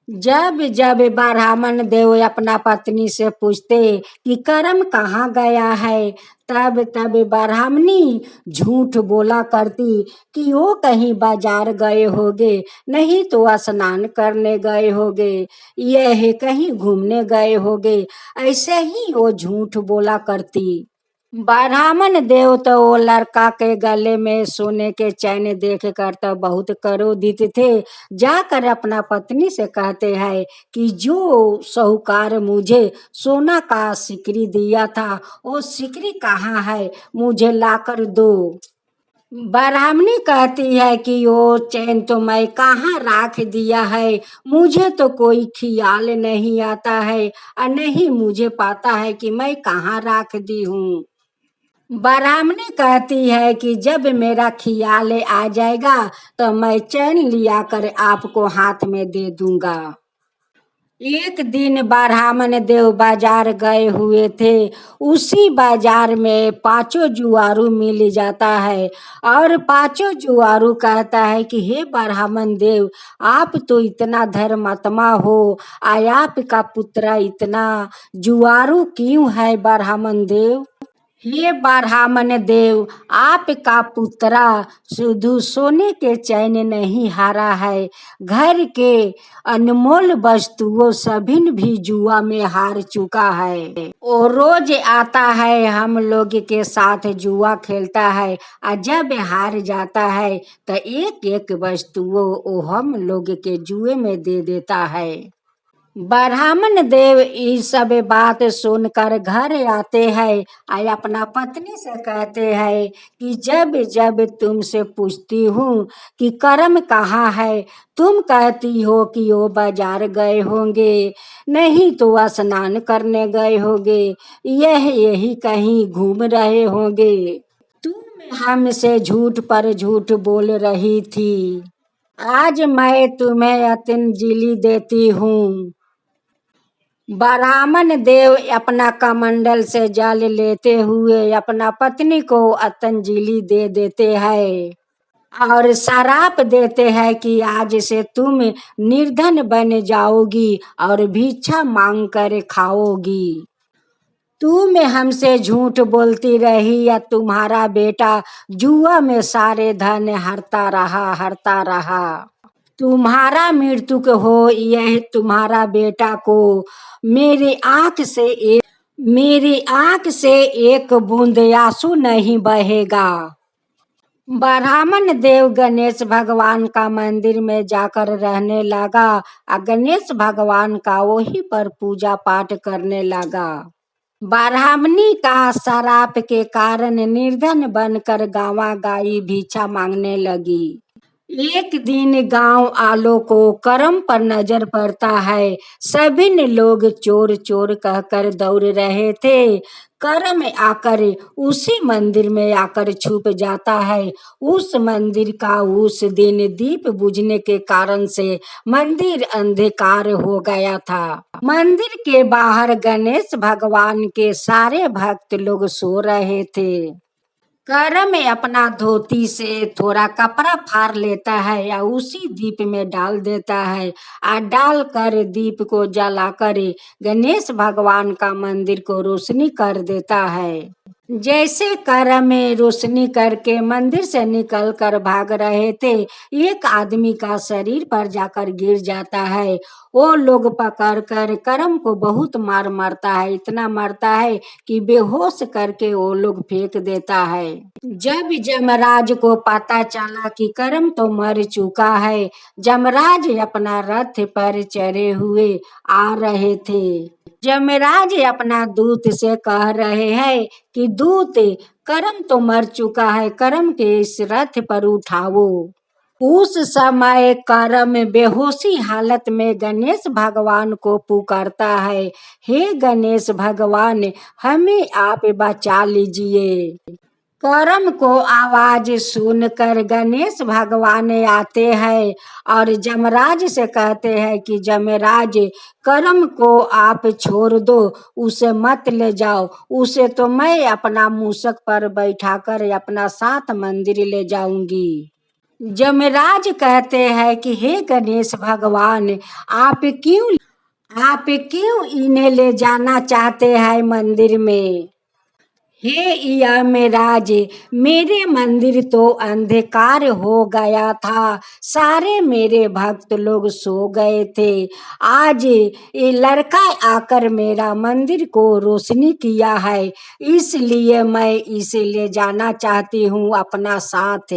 जब जब ब्राह्मण देव अपना पत्नी से पूछते कि कर्म कहाँ गया है, तब तब ब्राह्मणी झूठ बोला करती कि वो कहीं बाजार गए होगे, नहीं तो स्नान करने गए होगे, यह कहीं घूमने गए होगे, ऐसे ही वो झूठ बोला करती। ब्राह्मण देव तो वो लड़का के गले में सोने के चैन देख कर तो बहुत क्रोधित थे। जाकर अपना पत्नी से कहते हैं कि जो साहूकार मुझे सोना का सिकरी दिया था, वो सिकरी कहाँ है, मुझे लाकर दो। ब्राह्मणी कहती है कि वो चैन तो मैं कहाँ राख दिया है, मुझे तो कोई ख्याल नहीं आता है, और नहीं मुझे पता है कि मैं कहाँ राख दी हूँ। ब्राह्मणी कहती है कि जब मेरा ख्याल आ जाएगा तो मैं चैन लिया कर आपको हाथ में दे दूंगा। एक दिन ब्राह्मण देव बाजार गए हुए थे। उसी बाजार में पांचों जुआरू मिल जाता है और पांचों जुआरू कहता है कि हे ब्राह्मण देव, आप तो इतना धर्मात्मा हो, आपका पुत्र इतना जुआरू क्यों है ब्राह्मण देव? हे ब्राह्मण देव, आपका पुत्रा शुद्ध सोने के चैन नहीं हारा है, घर के अनमोल वस्तुओं सभी भी जुआ में हार चुका है। वो रोज आता है, हम लोग के साथ जुआ खेलता है, और जब हार जाता है तो एक एक वस्तुओं वो हम लोग के जुए में दे देता है। ब्राह्मण देव ये सब बात सुनकर घर आते हैं और अपना पत्नी से कहते हैं कि जब जब तुमसे पूछती हूँ कि कर्म कहाँ है, तुम कहती हो कि वो बाजार गए होंगे, नहीं तो स्नान करने गए होंगे, यही कहीं घूम रहे होंगे। तुम हमसे झूठ पर झूठ बोल रही थी, आज मैं तुम्हें अतंजलि देती हूँ। ब्राह्मण देव अपना कमंडल से जल लेते हुए अपना पत्नी को अतंजलि दे देते हैं और शराप देते हैं कि आज से तुम निर्धन बन जाओगी और भिक्षा मांग कर खाओगी। तुम हमसे झूठ बोलती रही या तुम्हारा बेटा जुआ में सारे धन हरता रहा। तुम्हारा मृत्यु हो, यह तुम्हारा बेटा को मेरी आंख से एक बूंद आंसू नहीं बहेगा। ब्राह्मण देव गणेश भगवान का मंदिर में जाकर रहने लगा और गणेश भगवान का वहीं पर पूजा पाठ करने लगा। ब्राह्मणी का शराप के कारण निर्धन बनकर गावा गाई भिक्षा मांगने लगी। एक दिन गांव आलो को कर्म पर नजर पड़ता है। सभी ने लोग चोर चोर कहकर दौड़ रहे थे। कर्म आकर उसी मंदिर में आकर छुप जाता है। उस मंदिर का उस दिन दीप बुझने के कारण से मंदिर अंधकार हो गया था। मंदिर के बाहर गणेश भगवान के सारे भक्त लोग सो रहे थे। कर्म अपना धोती से थोड़ा कपड़ा फाड़ लेता है या उसी दीप में डाल देता है और डाल कर दीप को जलाकर गणेश भगवान का मंदिर को रोशनी कर देता है। जैसे कर्म में रोशनी करके मंदिर से निकल कर भाग रहे थे, एक आदमी का शरीर पर जाकर गिर जाता है। वो लोग पकड़ कर कर्म को बहुत मार मारता है, इतना मारता है कि बेहोश करके वो लोग फेंक देता है। जब यमराज को पता चला कि कर्म तो मर चुका है, यमराज अपना रथ पर चढ़े हुए आ रहे थे। यमराज अपना दूत से कह रहे हैं कि दूत, कर्म तो मर चुका है, कर्म के इस रथ पर उठाओ। उस समय कर्म बेहोशी हालत में गणेश भगवान को पुकारता है, हे गणेश भगवान, हमें आप बचा लीजिए। करम को आवाज सुनकर गणेश भगवान आते हैं और जमराज से कहते हैं कि जमराज, करम को आप छोड़ दो, उसे मत ले जाओ, उसे तो मैं अपना मूषक पर बैठाकर अपना साथ मंदिर ले जाऊंगी। जमराज कहते हैं कि हे गणेश भगवान, आप क्यों आप क्यों इन्हें ले जाना चाहते हैं मंदिर में। हे यमराज, मेरे मंदिर तो अंधकार हो गया था, सारे मेरे भक्त लोग सो गए थे। आज ये लड़का आकर मेरा मंदिर को रोशनी किया है, इसलिए मैं इसे ले जाना चाहती हूँ अपना साथ।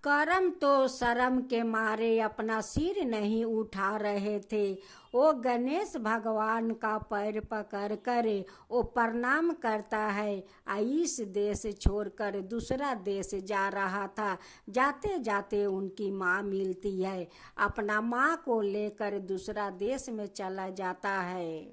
करम तो शर्म के मारे अपना सिर नहीं उठा रहे थे। वो गणेश भगवान का पैर पकड़ कर वो प्रणाम करता है। इस देश छोड़कर दूसरा देश जा रहा था। जाते जाते उनकी माँ मिलती है, अपना माँ को लेकर दूसरा देश में चला जाता है।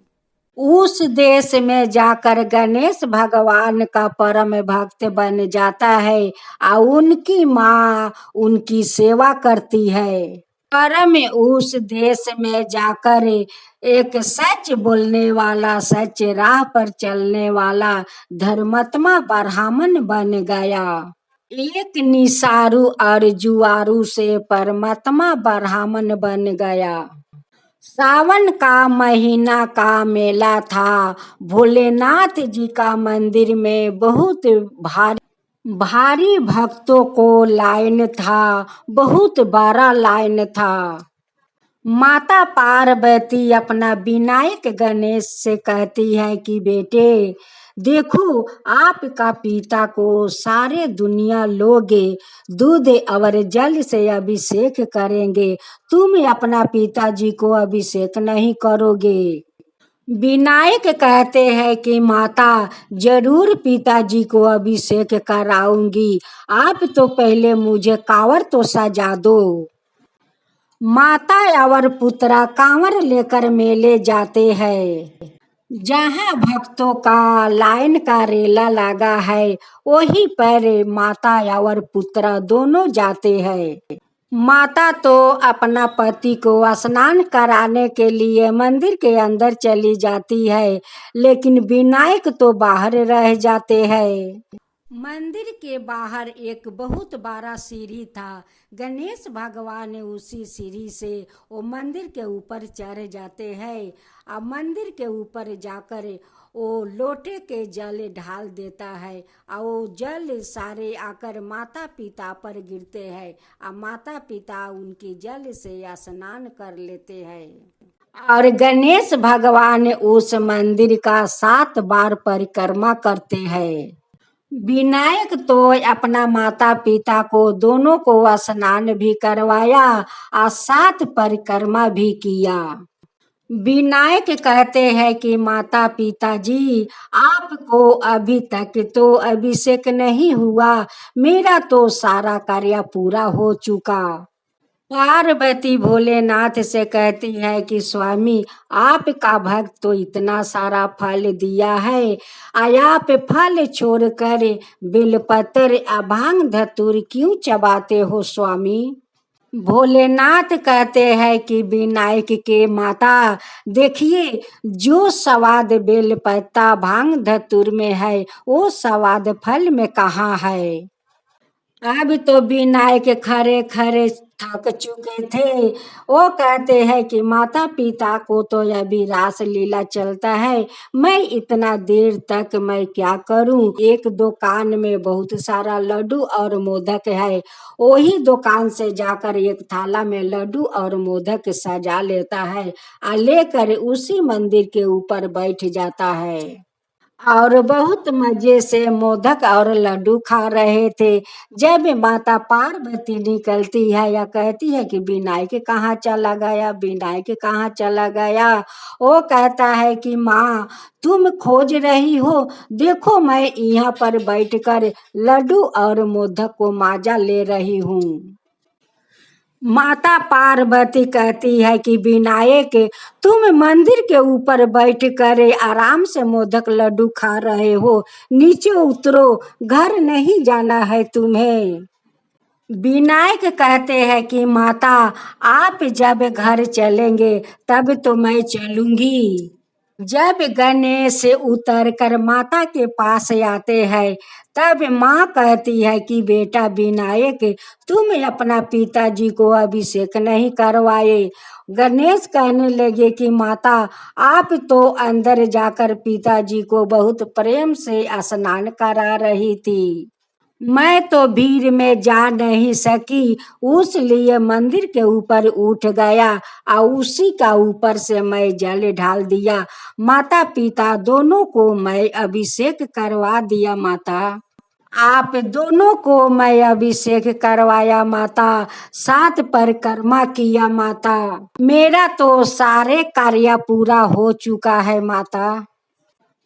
उस देश में जाकर गणेश भगवान का परम भक्त बन जाता है और उनकी माँ उनकी सेवा करती है। परम उस देश में जाकर एक सच बोलने वाला, सच राह पर चलने वाला धर्मात्मा ब्राह्मण बन गया। एक निसारू और जुआरू से परमात्मा ब्राह्मण बन गया। सावन का महीना का मेला था। भोलेनाथ जी का मंदिर में बहुत भारी भारी भक्तों को लाइन था, बहुत बड़ा लाइन था। माता पार्वती अपना विनायक गणेश से कहती है कि बेटे देखो, आपका पिता को सारे दुनिया लोग दूध और जल से अभिषेक करेंगे, तुम अपना पिताजी को अभिषेक नहीं करोगे। विनायक कहते हैं कि माता जरूर पिताजी को अभिषेक कराऊंगी, आप तो पहले मुझे कांवर तो सजा दो। माता और पुत्रा कांवर लेकर मेले जाते हैं। जहाँ भक्तों का लाइन का रेला लगा है, वहीं पर माता और पुत्रा दोनों जाते हैं। माता तो अपना पति को स्नान कराने के लिए मंदिर के अंदर चली जाती है, लेकिन विनायक तो बाहर रह जाते हैं। मंदिर के बाहर एक बहुत बड़ा सीढ़ी था। गणेश भगवान उसी सीढ़ी से वो मंदिर के ऊपर चढ़ जाते हैं और मंदिर के ऊपर जाकर वो लोटे के जल ढाल देता है और वो जल सारे आकर माता पिता पर गिरते हैं और माता पिता उनकी जल से स्नान कर लेते हैं। और गणेश भगवान उस मंदिर का 7 बार परिक्रमा करते हैं। विनायक तो अपना माता पिता को दोनों को स्नान भी करवाया और 7 परिक्रमा भी किया। विनायक कहते हैं कि माता पिताजी, आपको अभी तक तो अभिषेक नहीं हुआ, मेरा तो सारा कार्य पूरा हो चुका। पार्वती भोलेनाथ से कहती है कि स्वामी, आपका भक्त तो इतना सारा फल दिया है, आप फल छोड़कर बेलपत्र भांग धतूर क्यों चबाते हो स्वामी। भोलेनाथ कहते हैं कि विनायक के माता देखिए, जो स्वाद बेलपत्ता भांग धतूर में है वो स्वाद फल में कहाँ है। अब तो विनायक खरे खरे थक चुके थे। वो कहते हैं कि माता पिता को तो अभी रास लीला चलता है, मैं इतना देर तक मैं क्या करूं। एक दुकान में बहुत सारा लड्डू और मोदक है, वही दुकान से जाकर एक थाला में लड्डू और मोदक सजा लेता है और लेकर उसी मंदिर के ऊपर बैठ जाता है और बहुत मजे से मोदक और लड्डू खा रहे थे। जब माता पार्वती निकलती है या कहती है कि विनायक कहाँ चला गया, विनायक कहाँ चला गया, वो कहता है कि माँ तुम खोज रही हो, देखो मैं यहाँ पर बैठकर लड्डू और मोदक को माजा ले रही हूँ। माता पार्वती कहती है कि विनायक, तुम मंदिर के ऊपर बैठ कर आराम से मोदक लड्डू खा रहे हो, नीचे उतरो, घर नहीं जाना है तुम्हें। विनायक कहते हैं कि माता, आप जब घर चलेंगे तब तो मैं चलूंगी। जब गणेश उतर कर माता के पास आते हैं, तब माँ कहती है कि बेटा विनायक, तुम अपना पिताजी को अभिषेक नहीं करवाए। गणेश कहने लगे कि माता, आप तो अंदर जाकर पिताजी को बहुत प्रेम से स्नान करा रही थी, मैं तो भीड़ में जा नहीं सकी, उस लिए मंदिर के ऊपर उठ गया और उसी का ऊपर से मैं जल ढाल दिया। माता पिता दोनों को मैं अभिषेक करवा दिया माता। आप दोनों को मैं अभिषेक करवाया माता, 7 परिक्रमा किया माता, मेरा तो सारे कार्य पूरा हो चुका है माता।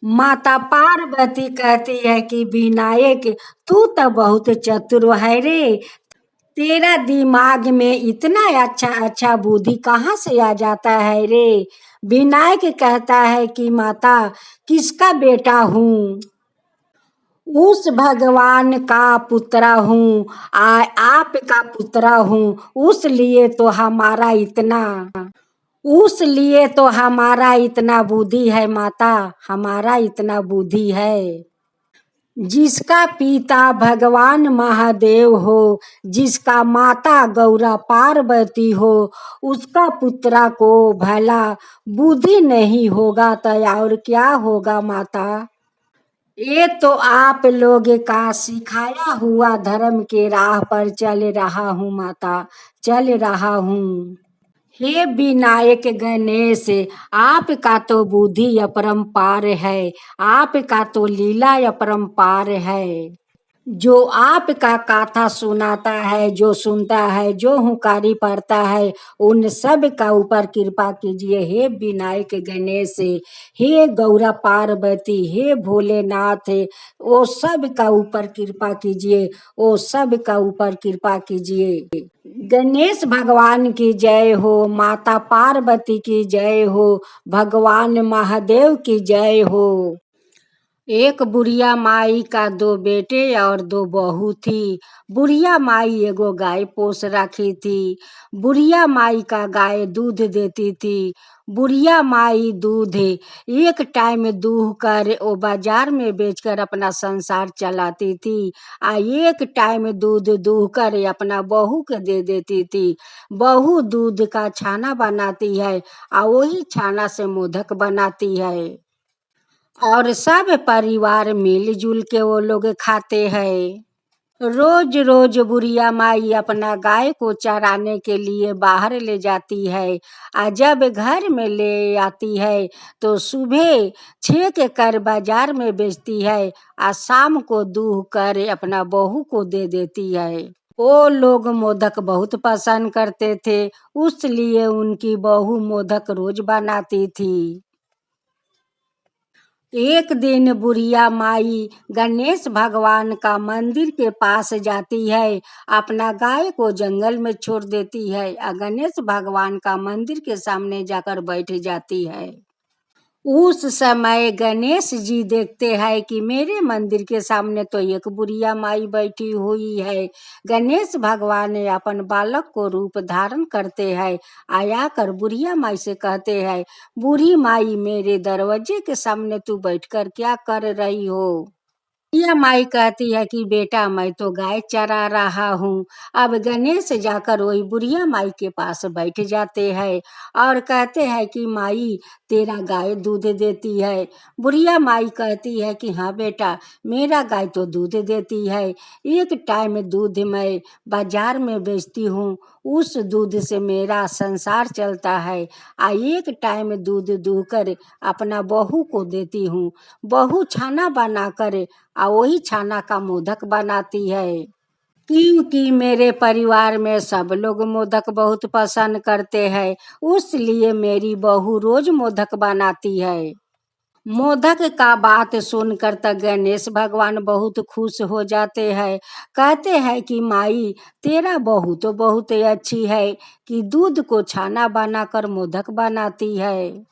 माता पार्वती कहती है कि विनायक, तू तो बहुत चतुर है रे, तेरा दिमाग में इतना अच्छा अच्छा बुद्धि कहाँ से आ जाता है रे। विनायक कहता है कि माता, किसका बेटा हूँ, उस भगवान का पुत्र हूँ, आपका पुत्र हूँ, उस लिए तो हमारा इतना बुद्धि है माता, हमारा इतना बुद्धि है। जिसका पिता भगवान महादेव हो, जिसका माता गौरा पार्वती हो, उसका पुत्रा को भला बुद्धि नहीं होगा तो और क्या होगा माता। ये तो आप लोग का सिखाया हुआ धर्म के राह पर चल रहा हूँ माता, चल रहा हूँ। हे विनायक गणेश, आपका तो बुद्धि अपरंपार है, आपका तो लीला अपरंपार है। जो आपका गाथा सुनाता है, जो सुनता है, जो हुंकारी पड़ता है, उन सब का ऊपर कृपा कीजिए हे विनायक गणेश, हे गौरा पार्वती, हे भोलेनाथ, वो सब का ऊपर कृपा कीजिए, वो सब का ऊपर कृपा कीजिए। गणेश भगवान की जय हो, माता पार्वती की जय हो, भगवान महादेव की जय हो। एक बुढ़िया माई का 2 बेटे और 2 बहू थी। बुढ़िया माई एगो गाय पोस रखी थी। बुढ़िया माई का गाय दूध देती थी। बुढ़िया माई दूध एक टाइम दूह कर वो बाजार में बेचकर अपना संसार चलाती थी, आ एक टाइम दूध दूह कर अपना बहू के दे देती थी। बहू दूध का छाना बनाती है और वही छाना से मोदक बनाती है और सब परिवार मिलजुल के वो लोग खाते हैं। रोज रोज बुढ़िया माई अपना गाय को चराने के लिए बाहर ले जाती है, और जब घर में ले आती है तो सुबह छेक कर बाजार में बेचती है और शाम को दूह कर अपना बहू को दे देती है। वो लोग मोदक बहुत पसंद करते थे, उसलिए उनकी बहू मोदक रोज बनाती थी। एक दिन बुढ़िया माई गणेश भगवान का मंदिर के पास जाती है, अपना गाय को जंगल में छोड़ देती है और गणेश भगवान का मंदिर के सामने जाकर बैठ जाती है। उस समय गणेश जी देखते हैं कि मेरे मंदिर के सामने तो एक बुढ़िया माई बैठी हुई है। गणेश भगवान अपन बालक को रूप धारण करते हैं, आया कर बुढ़िया माई से कहते हैं, बूढ़ी माई, मेरे दरवाजे के सामने तू बैठकर क्या कर रही हो। बुढ़िया माई कहती है कि बेटा, मैं तो गाय चरा रहा हूँ। अब गणेश जाकर वही बुढ़िया माई के पास बैठ जाते हैं और कहते हैं कि माई, तेरा गाय दूध देती है। बुढ़िया माई कहती है कि हाँ बेटा, मेरा गाय तो दूध देती है। एक टाइम दूध मैं बाजार में बेचती हूँ, उस दूध से मेरा संसार चलता है। आ एक टाइम दूध दूह कर अपना बहू को देती हूँ। बहू छाना बनाकर और वही छाना का मोदक बनाती है, क्योंकि मेरे परिवार में सब लोग मोदक बहुत पसंद करते हैं, उसलिए मेरी बहू रोज मोदक बनाती है। मोदक का बात सुनकर तक गणेश भगवान बहुत खुश हो जाते हैं। कहते हैं कि माई तेरा बहू तो बहुत अच्छी है कि दूध को छाना बनाकर मोदक बनाती है।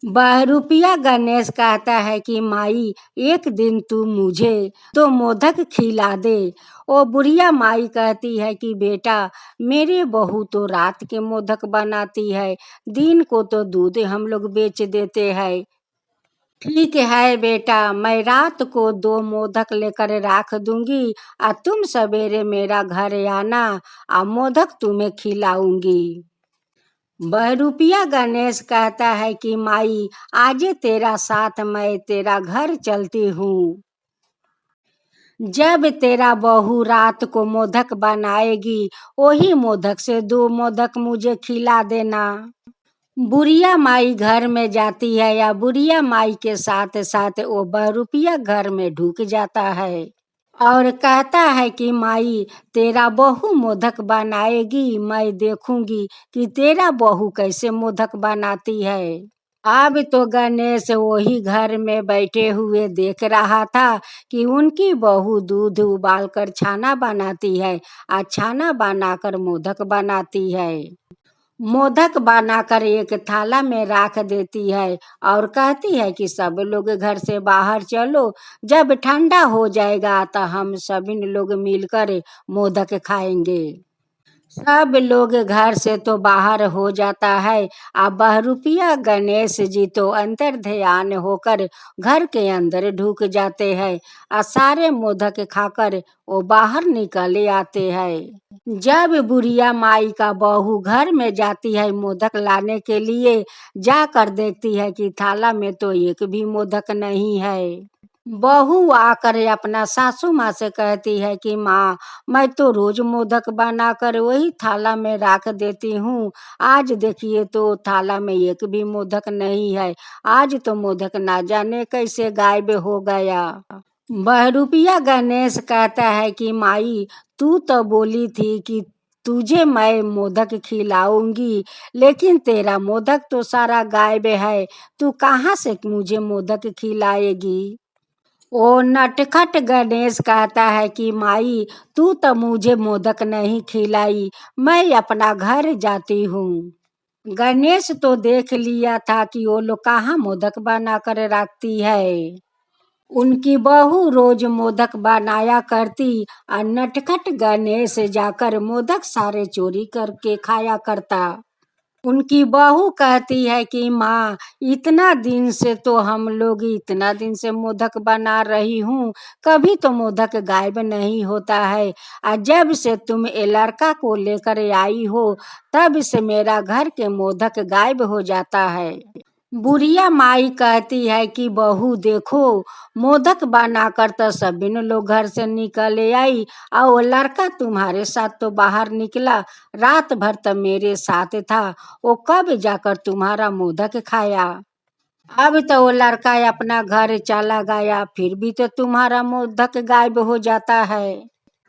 बहरूपिया गणेश कहता है कि माई एक दिन तू मुझे तो मोदक खिला दे। ओ बुढ़िया माई कहती है कि बेटा मेरे बहू तो रात के मोदक बनाती है, दिन को तो दूध हम लोग बेच देते हैं। ठीक है बेटा, मैं रात को 2 मोदक लेकर राख दूंगी और तुम सवेरे मेरा घर आना और मोदक तुम्हें खिलाऊंगी। बहरूपिया गणेश कहता है कि माई आजे तेरा साथ मैं तेरा घर चलती हूँ। जब तेरा बहू रात को मोदक बनाएगी वही मोदक से 2 मोदक मुझे खिला देना। बुढ़िया माई घर में जाती है या बुढ़िया माई के साथ साथ वो बहरूपिया घर में ढुक जाता है और कहता है कि माई तेरा बहू मोदक बनाएगी, मैं देखूंगी कि तेरा बहू कैसे मोदक बनाती है। अब तो गणेश वही घर में बैठे हुए देख रहा था कि उनकी बहू दूध उबालकर छाना बनाती है और छाना बनाकर मोदक बनाती है। मोदक बनाकर एक थाला में रख देती है और कहती है कि सब लोग घर से बाहर चलो, जब ठंडा हो जाएगा तो हम सभी लोग मिलकर मोदक खाएंगे। सब लोग घर से तो बाहर हो जाता है। अब बहरूपिया गणेश जी तो अंतर ध्यान होकर घर के अंदर ढुक जाते हैं और सारे मोदक खाकर वो बाहर निकले आते हैं। जब बुढ़िया माई का बहू घर में जाती है मोदक लाने के लिए, जाकर देखती है कि थाला में तो एक भी मोदक नहीं है। बहू आकर अपना सासू माँ से कहती है कि माँ मैं तो रोज मोदक बनाकर वही थाला में रख देती हूँ, आज देखिए तो थाला में एक भी मोदक नहीं है, आज तो मोदक ना जाने कैसे गायब हो गया। बहरूपिया गणेश कहता है कि माई तू तो बोली थी कि तुझे मैं मोदक खिलाऊंगी, लेकिन तेरा मोदक तो सारा गायब है, तू कहाँ से मुझे मोदक खिलाएगी। ओ नटखट गणेश कहता है कि माई तू तो मुझे मोदक नहीं खिलाई, मैं अपना घर जाती हूँ। गणेश तो देख लिया था कि वो लोग कहाँ मोदक बना कर रखती है। उनकी बहू रोज मोदक बनाया करती और नटखट गणेश जाकर मोदक सारे चोरी करके खाया करता। उनकी बहू कहती है कि माँ इतना दिन से तो हम लोग इतना दिन से मोदक बना रही हूँ, कभी तो मोदक गायब नहीं होता है और जब से तुम ये लड़का को लेकर आई हो तब से मेरा घर के मोदक गायब हो जाता है। बुढ़िया माई कहती है कि बहू देखो मोदक बनाकर तो सभी लोग घर से निकले आई और वो लड़का तुम्हारे साथ तो बाहर निकला, रात भर तो मेरे साथ था, वो कब जाकर तुम्हारा मोदक खाया। अब तो वो लड़का अपना घर चला गया, फिर भी तो तुम्हारा मोदक गायब हो जाता है।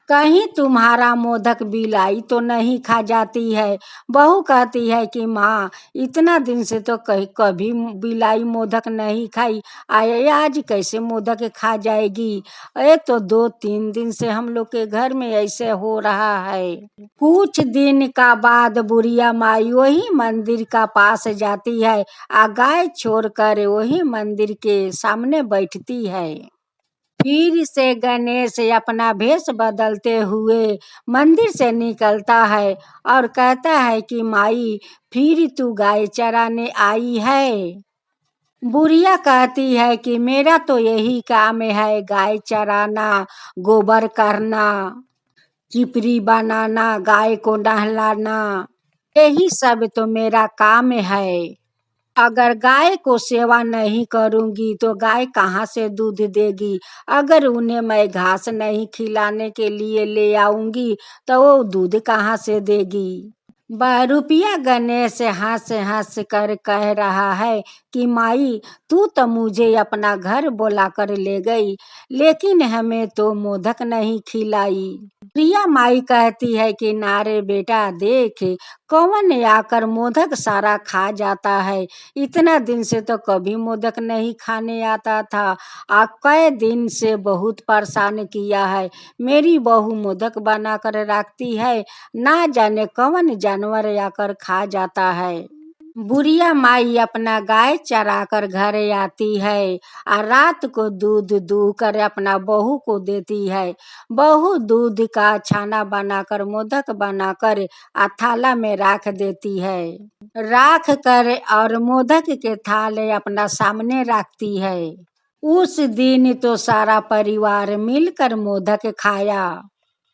कहीं तुम्हारा मोदक बिलाई तो नहीं खा जाती है। बहू कहती है कि माँ इतना दिन से तो कहीं कभी बिलाई मोदक नहीं खाई, आए आज कैसे मोदक खा जाएगी। ये तो 2-3 दिन से हम लोग के घर में ऐसे हो रहा है। कुछ दिन का बाद बुढ़िया माई वही मंदिर का पास जाती है आ गाय छोड़कर वही मंदिर के सामने बैठती है। फिर से गणेश अपना भेष बदलते हुए मंदिर से निकलता है और कहता है कि माई फिर तू गाय चराने आई है। बुढ़िया कहती है कि मेरा तो यही काम है, गाय चराना, गोबर करना, चिपरी बनाना, गाय को नहलाना, यही सब तो मेरा काम है। अगर गाय को सेवा नहीं करूंगी तो गाय कहाँ से दूध देगी। अगर उन्हें मैं घास नहीं खिलाने के लिए ले आऊंगी तो वो दूध कहाँ से देगी। बहरूपिया गणेश हंस हंस कर कह रहा है कि माई, तू तो मुझे अपना घर बुला कर ले गई, लेकिन हमें तो मोदक नहीं खिलाई। प्रिया माई कहती है कि नारे बेटा देख, कौन आकर मोदक सारा खा जाता है। इतना दिन से तो कभी मोदक नहीं खाने आता था। कई दिन से बहुत परेशान किया है। मेरी बहू मोदक बना कर रखती है, ना जाने कौन जानवर आकर खा जाता है। बुढ़िया माई अपना गाय चरा कर घर आती है और रात को दूध दूह कर अपना बहू को देती है। बहू दूध का छाना बनाकर मोदक बनाकर थाला में रख देती है। राख कर और मोदक के थाले अपना सामने रखती है। उस दिन तो सारा परिवार मिलकर मोदक खाया।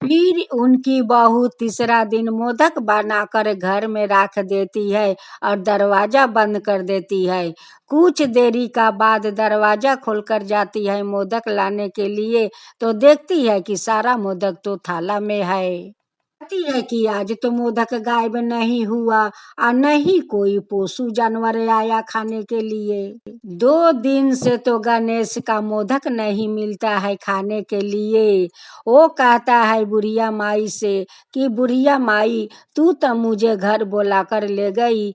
फिर उनकी बहू तीसरा दिन मोदक बनाकर घर में रख देती है और दरवाजा बंद कर देती है। कुछ देरी का बाद दरवाजा खोलकर जाती है मोदक लाने के लिए, तो देखती है कि सारा मोदक तो थाला में है। कहती है कि आज तो मोदक गायब नहीं हुआ और नहीं कोई पोसू जानवर आया खाने के लिए। 2 दिन से तो गणेश का मोदक नहीं मिलता है खाने के लिए। वो कहता है बुढ़िया माई से कि बुढ़िया माई, तू तो मुझे घर बुला कर ले गई,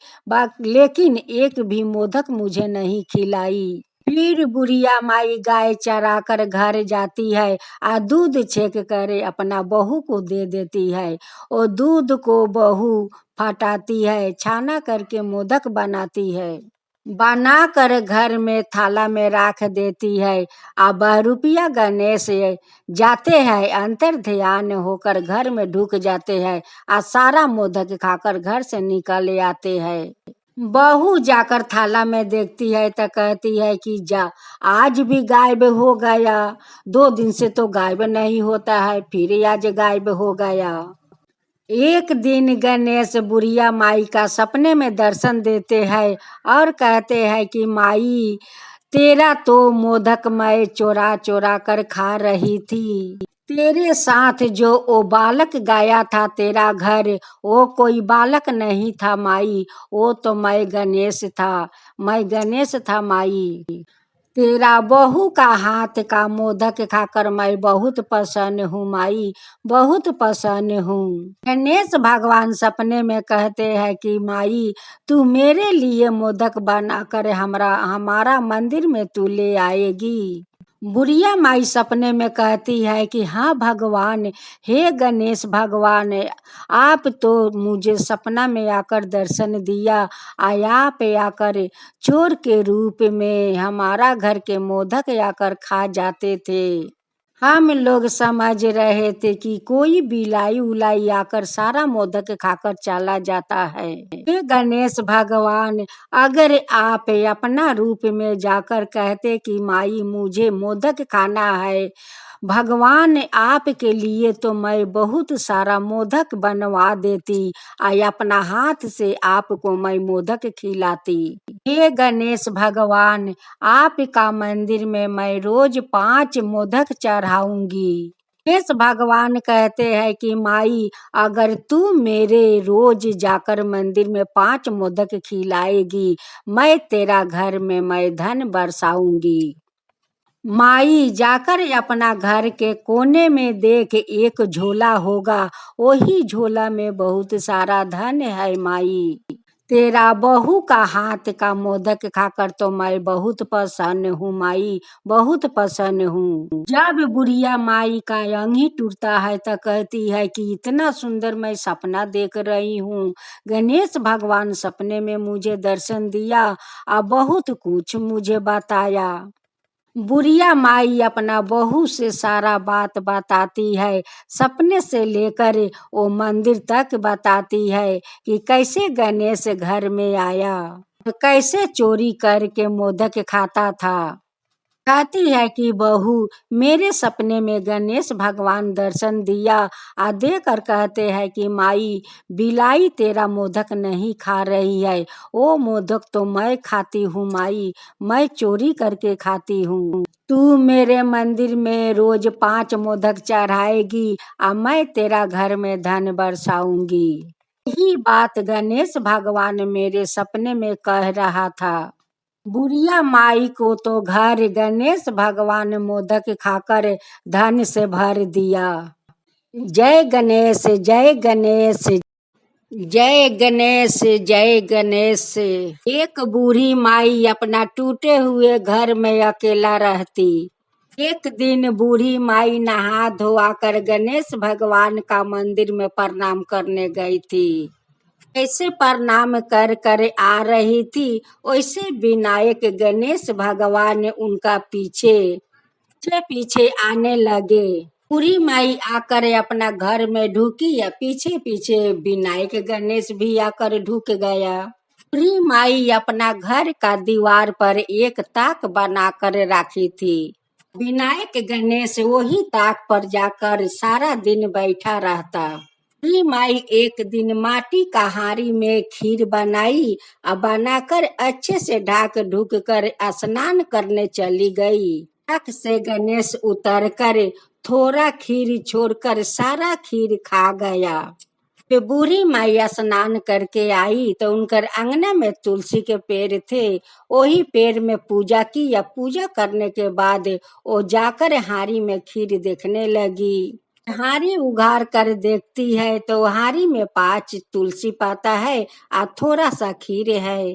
लेकिन एक भी मोदक मुझे नहीं खिलाई। फिर बुढ़िया माई गाय चरा कर घर जाती है और दूध छेक कर अपना बहू को दे देती है। और दूध को बहू फटाती है, छाना करके मोदक बनाती है। बनाकर घर में थाला में रख देती है। अब बहरूपिया गणेश जाते हैं, अंतर ध्यान होकर घर में ढुक जाते हैं और सारा मोदक खाकर घर से निकल आते हैं। बहू जाकर थाला में देखती है तो कहती है कि जा, आज भी गायब हो गया। 2 दिन से तो गायब नहीं होता है, फिर आज गायब हो गया। एक दिन गणेश बुढ़िया माई का सपने में दर्शन देते हैं और कहते हैं कि माई, तेरा तो मोदक मैं चोरा चोरा कर खा रही थी। तेरे साथ जो वो बालक गया था तेरा घर, वो कोई बालक नहीं था माई, वो तो मैं गणेश था। मैं गणेश था माई। तेरा बहू का हाथ का मोदक खाकर मैं बहुत प्रसन्न हूँ माई, बहुत प्रसन्न हूँ। गणेश भगवान सपने में कहते हैं कि माई, तू मेरे लिए मोदक बनाकर हमारा मंदिर में तू ले आएगी। बुढ़िया माई सपने में कहती है कि हाँ भगवान, हे गणेश भगवान, आप तो मुझे सपना में आकर दर्शन दिया, आप आकर चोर के रूप में हमारा घर के मोदक आकर खा जाते थे। हम लोग समझ रहे थे कि कोई बिलाई उलाई आकर सारा मोदक खाकर चला जाता है। हे गणेश भगवान, अगर आप अपना रूप में जाकर कहते कि माई मुझे मोदक खाना है, भगवान आपके लिए तो मैं बहुत सारा मोदक बनवा देती और अपना हाथ से आपको मैं मोदक खिलाती। हे गणेश भगवान, आपका मंदिर में मैं रोज 5 मोदक चढ़ाऊंगी। गणेश भगवान कहते हैं कि माई, अगर तू मेरे रोज जाकर मंदिर में 5 मोदक खिलाएगी, मैं तेरा घर में मैं धन बरसाऊंगी। माई जाकर अपना घर के कोने में देख, एक झोला होगा, वही झोला में बहुत सारा धन है माई। तेरा बहू का हाथ का मोदक खाकर तो मैं बहुत प्रसन्न हूँ माई, बहुत प्रसन्न हूँ। जब बुढ़िया माई का अंगी टूटता है तो कहती है कि इतना सुंदर मैं सपना देख रही हूँ। गणेश भगवान सपने में मुझे दर्शन दिया और बहुत कुछ मुझे बताया। बुढ़िया माई अपना बहू से सारा बात बताती है, सपने से लेकर वो मंदिर तक बताती है कि कैसे गणेश घर में आया, कैसे चोरी करके मोदक खाता था। कहती है कि बहू, मेरे सपने में गणेश भगवान दर्शन दिया और देकर कहते हैं कि माई, बिलाई तेरा मोदक नहीं खा रही है, वो मोदक तो मैं खाती हूँ माई, मैं चोरी करके खाती हूँ। तू मेरे मंदिर में रोज 5 मोदक चढ़ाएगी और मैं तेरा घर में धन बरसाऊंगी। यही बात गणेश भगवान मेरे सपने में कह रहा था। बुढ़िया माई को तो घर गणेश भगवान मोदक खाकर धन से भर दिया। जय गणेश, जय गणेश, जय गणेश, जय गणेश। एक बूढ़ी माई अपना टूटे हुए घर में अकेला रहती। एक दिन बूढ़ी माई नहा धोआ कर गणेश भगवान का मंदिर में प्रणाम करने गई थी। ऐसे प्रणाम कर कर आ रही थी, वैसे विनायक गणेश भगवान उनका पीछे पीछे पीछे आने लगे। पूरी माई आकर अपना घर में ढुकी या पीछे पीछे विनायक गणेश भी आकर ढुक गया। पूरी माई अपना घर का दीवार पर एक ताक बनाकर रखी थी। विनायक गणेश वही ताक पर जाकर सारा दिन बैठा रहता। पूरी माई एक दिन माटी का हारी में खीर बनाई और बनाकर अच्छे से ढाक ढुक कर स्नान करने चली गई। ताक से गणेश उतर कर थोड़ा खीर छोड़कर सारा खीर खा गया। फिर बूढ़ी माई स्नान करके आई तो उनकर अंगना में तुलसी के पेड़ थे। वही पेड़ में पूजा की या पूजा करने के बाद वो जाकर हारी में खीर देखने लगी। हारी उघार कर देखती है तो हारी में 5 तुलसी पाता है और थोड़ा सा खीर है।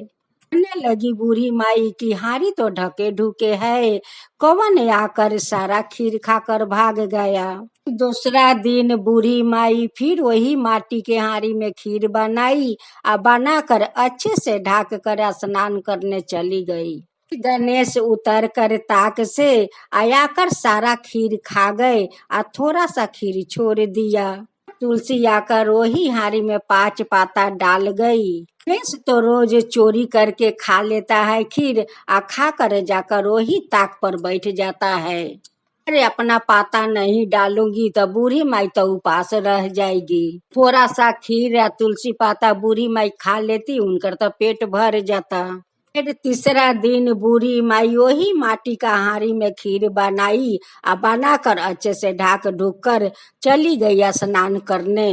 कहने लगी बूढ़ी माई की हारी तो ढके ढुके है, कौन आकर सारा खीर खाकर भाग गया। दूसरा दिन बूढ़ी माई फिर वही माटी के हारी में खीर बनाई और बनाकर अच्छे से ढाक कर स्नान करने चली गई। गणेश उतर कर ताक से आकर सारा खीर खा गए और थोड़ा सा खीर छोड़ दिया। तुलसी आकर वही हारी में 5 पाता डाल गई। गणेश तो रोज चोरी करके खा लेता है खीर और खा कर जाकर वही ताक पर बैठ जाता है। अरे अपना पाता नहीं डालूंगी तो बूढ़ी माई तो उपास रह जाएगी। थोड़ा सा खीर या तुलसी पाता बूढ़ी माई खा लेती, उनकर तो पेट भर जाता। फिर तीसरा दिन बूढ़ी माई वही माटी का हारी में खीर बनाई और बनाकर अच्छे से ढाक ढुक कर चली गई स्नान करने।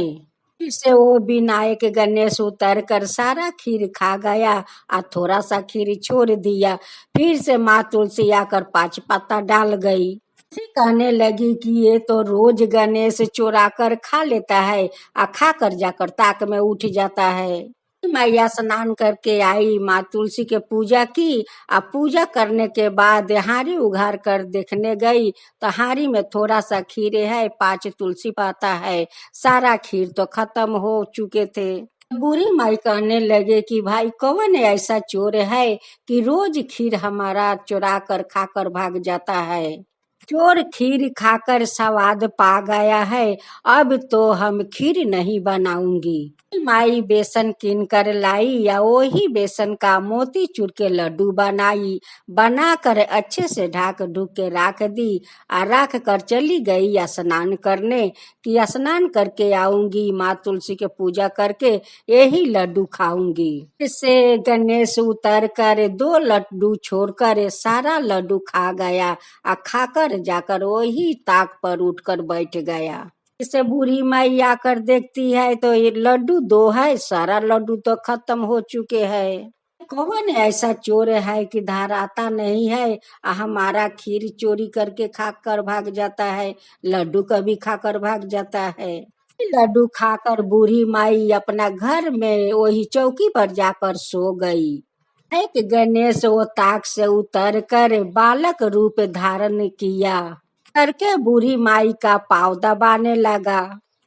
फिर से वो विनायक गणेश उतर कर सारा खीर खा गया और थोड़ा सा खीर छोड़ दिया। फिर से माँ तुलसी आकर 5 पत्ता डाल गई। कहने लगी कि ये तो रोज गणेश चोरा कर खा लेता है और खा कर जाकर ताक में उठ जाता है। मैया स्नान करके आई, माँ तुलसी के पूजा की और पूजा करने के बाद हारी उघार कर देखने गई तो हारी में थोड़ा सा खीर है, 5 तुलसी पाता है, सारा खीर तो खत्म हो चुके थे। बूढ़ी माई कहने लगे कि भाई कौन ऐसा चोर है कि रोज खीर हमारा चुरा कर खाकर भाग जाता है। चोर खीर खाकर स्वाद पा गया है, अब तो हम खीर नहीं बनाऊंगी। माई बेसन कीन कर लाई या वही बेसन का मोतीचूर के लड्डू बनाई, बनाकर अच्छे से ढाक ढुक के रख दी और रख कर चली गई स्नान करने कि स्नान करके आऊंगी, माँ तुलसी के पूजा करके यही लड्डू खाऊंगी। इससे गणेश उतर कर 2 लड्डू छोड़कर सारा लड्डू खा गया और खाकर जाकर वही ताक पर उठकर बैठ गया। इसे बूढ़ी माई आकर देखती है तो ये लड्डू 2 है, सारा लड्डू तो खत्म हो चुके हैं। कौन ऐसा चोर है कि धराता नहीं है और हमारा खीर चोरी करके खाकर भाग जाता है, लड्डू कभी खाकर भाग जाता है। लड्डू खाकर बूढ़ी माई अपना घर में वही चौकी पर जाकर सो गई। एक गणेश वो ताक से उतर कर बालक रूप धारण किया करके बूढ़ी माई का पाँव दबाने लगा।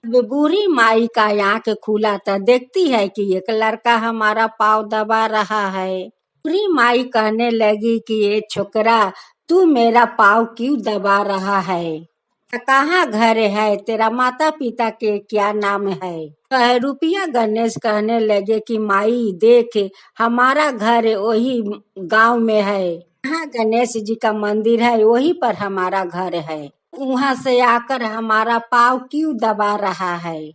बूढ़ी माई का आंख खुला तो देखती है कि एक लड़का हमारा पाँव दबा रहा है। बूढ़ी माई कहने लगी कि ये छोकरा तू मेरा पाँव क्यों दबा रहा है, कहाँ घर है, तेरा माता पिता के क्या नाम है। रुपया गणेश कहने लगे कि माई देख हमारा घर वही गांव में है, यहाँ गणेश जी का मंदिर है, वही पर हमारा घर है, वहाँ से आकर हमारा पाँव क्यों दबा रहा है।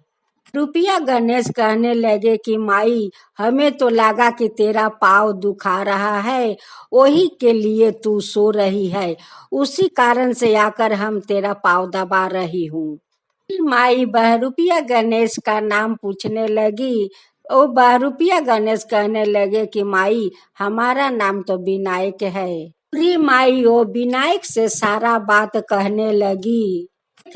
रुपया गणेश कहने लगे कि माई हमें तो लगा कि तेरा पाँव दुखा रहा है, वही के लिए तू सो रही है, उसी कारण से आकर हम तेरा पाँव दबा रही हूँ। माई बहरूपिया गणेश का नाम पूछने लगी ओ बहरूपिया गणेश कहने लगे कि माई हमारा नाम तो विनायक है। पूरी माई ओ विनायक से सारा बात कहने लगी।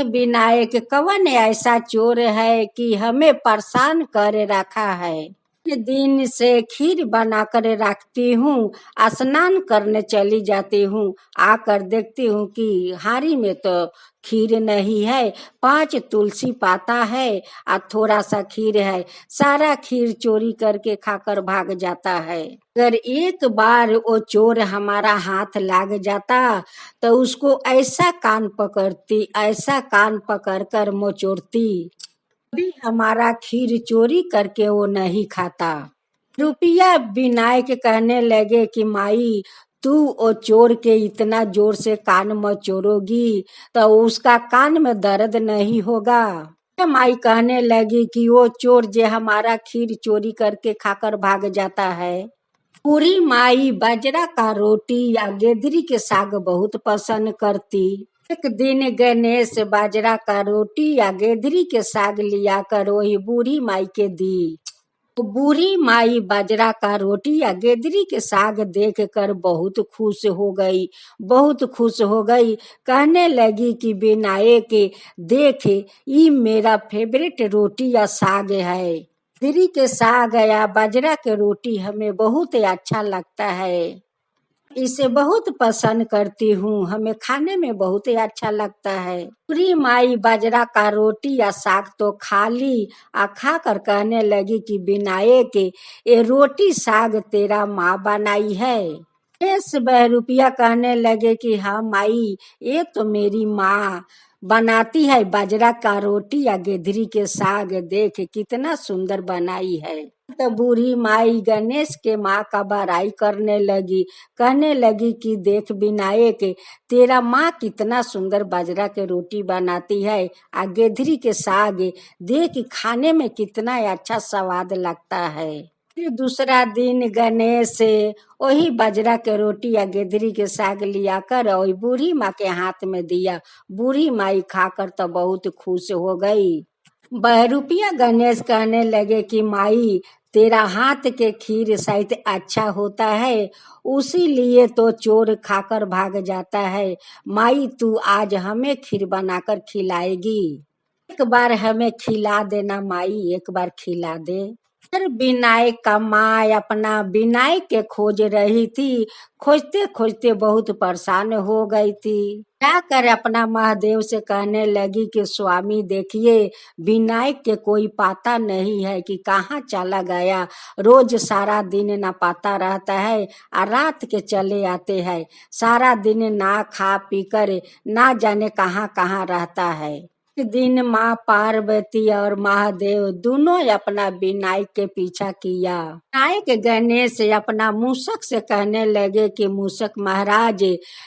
विनायक कौन ऐसा चोर है कि हमें परेशान कर रखा है। दिन से खीर बना कर रखती हूँ, स्नान करने चली जाती हूँ, आकर देखती हूँ कि हारी में तो खीर नहीं है, 5 तुलसी पाता है और थोड़ा सा खीर है। सारा खीर चोरी करके खाकर भाग जाता है। अगर एक बार वो चोर हमारा हाथ लाग जाता तो उसको ऐसा कान पकड़ती, ऐसा कान पकड़ कर मोचोड़ती, भी हमारा खीर चोरी करके वो नहीं खाता। रुपया विनायक कहने लगे कि माई तू ओ चोर के इतना जोर से कान मत चोरोगी तो उसका कान में दर्द नहीं होगा। माई कहने लगी कि वो चोर जो हमारा खीर चोरी करके खाकर भाग जाता है। पूरी माई बाजरा का रोटी या गेदरी के साग बहुत पसंद करती। एक दिन गणेश बाजरा का रोटी या गेदरी के साग लिया कर वही बूढ़ी माई के दी। तो बूढ़ी माई बाजरा का रोटी या गेदरी के साग देख कर बहुत खुश हो गई, बहुत खुश हो गई। कहने लगी कि विनायक देख ये मेरा फेवरेट रोटी या साग है। गेदरी के साग या बाजरा के रोटी हमें बहुत अच्छा लगता है, इसे बहुत पसंद करती हूँ, हमें खाने में बहुत ही अच्छा लगता है। पूरी माई बाजरा का रोटी या साग तो खा ली, खा कर कहने लगी कि विनायक ये रोटी साग तेरा माँ बनाई है। इस बहरूपिया कहने लगे कि हाँ माई ये तो मेरी माँ बनाती है बाजरा का रोटी या गेदरी के साग, देख कितना सुंदर बनाई है। तो बूढ़ी माई गणेश के माँ का बड़ाई करने लगी, कहने लगी कि देख विनायक तेरा माँ कितना सुंदर बाजरा के रोटी बनाती है, आ गेदरी के साग देख खाने में कितना अच्छा स्वाद लगता है। फिर दूसरा दिन गणेश वही बाजरा के रोटी या गेदरी के साग लिया कर और बूढ़ी माँ के हाथ में दिया। बूढ़ी माई खाकर तो बहुत खुश हो गई। बहरूपिया गणेश कहने लगे कि माई तेरा हाथ के खीर शायद अच्छा होता है, उसी लिए तो चोर खाकर भाग जाता है। माई तू आज हमें खीर बनाकर खिलाएगी, एक बार हमें खिला देना माई, एक बार खिला दे। फिर विनायक का माँ अपना विनायक के खोज रही थी, खोजते खोजते बहुत परेशान हो गई थी। जाकर अपना महादेव से कहने लगी कि स्वामी देखिए विनायक के कोई पता नहीं है कि कहाँ चला गया, रोज सारा दिन ना पाता रहता है और रात के चले आते हैं, सारा दिन ना खा पी कर ना जाने कहाँ कहाँ रहता है। एक दिन माँ पार्वती और महादेव दोनों अपना विनायक के पीछा किया। विनायक गणेश अपना मूषक से कहने लगे कि मूषक महाराज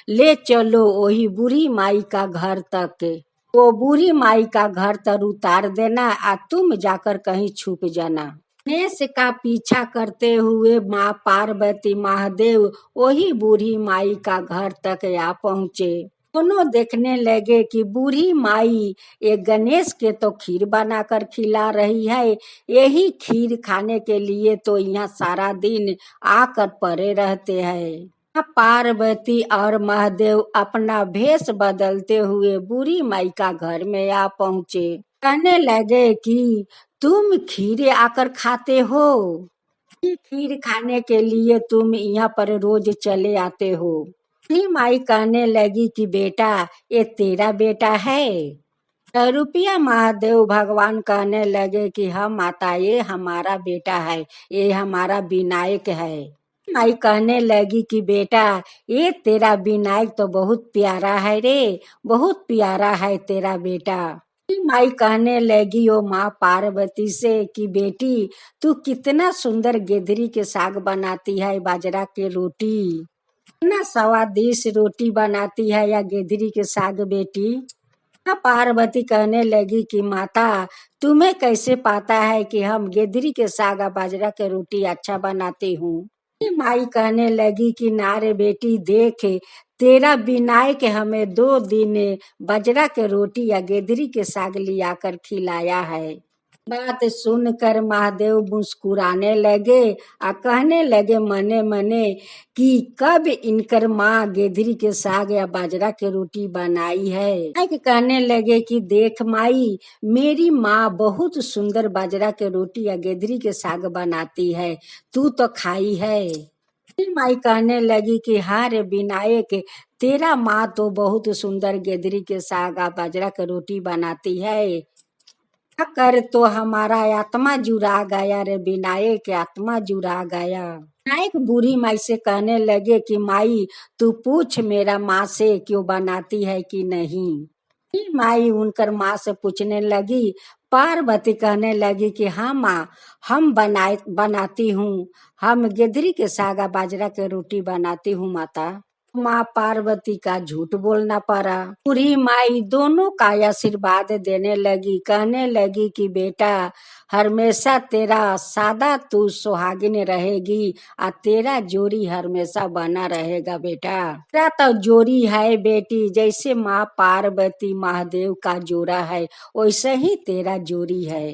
ले चलो वही बूढ़ी माई का घर तक, वो बूढ़ी माई का घर तर उतार देना आ तुम जाकर कहीं छुप जाना। गणेश का पीछा करते हुए माँ पार्वती महादेव वही बूढ़ी माई का घर तक आ पहुँचे। दोनों देखने लगे कि बूढ़ी माई एक गणेश के तो खीर बनाकर खिला रही है, यही खीर खाने के लिए तो यहाँ सारा दिन आकर पड़े रहते हैं। पार्वती और महादेव अपना भेष बदलते हुए बूढ़ी माई का घर में आ पहुँचे। कहने लगे कि तुम खीर आकर खाते हो, खीर खाने के लिए तुम यहाँ पर रोज चले आते हो। माई कहने लगी कि बेटा ये तेरा बेटा है। रुपया महादेव भगवान कहने लगे कि हाँ माता ये हमारा बेटा है, ये हमारा विनायक है। माई कहने लगी कि बेटा ये तेरा विनायक तो बहुत प्यारा है रे, बहुत प्यारा है तेरा बेटा। माई कहने लगी ओ माँ पार्वती से कि बेटी तू कितना सुंदर गेदरी के साग बनाती है, बाजरा के रोटी, कितना स्वादिष्ट रोटी बनाती है या गेदरी के साग बेटी। पार्वती कहने लगी कि माता तुम्हें कैसे पता है कि हम गेदरी के साग और बाजरा के रोटी अच्छा बनाती हूँ। माई कहने लगी कि नारे बेटी देख तेरा विनायक हमें 2 दिन बाजरा के रोटी या गेदरी के साग लिया कर खिलाया है। बात सुनकर महादेव मुस्कुराने लगे और कहने लगे मने मने कि कब इनकर माँ गेदरी के साग या बाजरा के रोटी बनाई है। कहने लगे कि देख माई, मेरी माँ बहुत सुंदर बाजरा के रोटी या गेदरी के साग बनाती है, तू तो खाई है। फिर माई कहने लगी कि हाँ रे विनायक, तेरा माँ तो बहुत सुंदर गेदरी के साग और बाजरा के रोटी बनाती है, कर तो हमारा आत्मा जुड़ा गया रे विनायक, आत्मा जुड़ा गया। विनायक बूढ़ी माई से कहने लगे कि माई तू पूछ मेरा माँ से क्यों बनाती है कि नहीं। फिर माई उनकर माँ से पूछने लगी। पार्वती कहने लगी कि हाँ माँ, हम बनाती हूँ, हम गेदरी के सागा बाजरा के रोटी बनाती हूँ माता। माँ पार्वती का झूठ बोलना पड़ा। बूढ़ी माई दोनों का आशीर्वाद देने लगी, कहने लगी कि बेटा हमेशा तेरा सादा तू सुहागिन रहेगी और तेरा जोड़ी हमेशा बना रहेगा बेटा। तेरा तो जोड़ी है बेटी, जैसे माँ पार्वती महादेव का जोड़ा है वैसे ही तेरा जोड़ी है।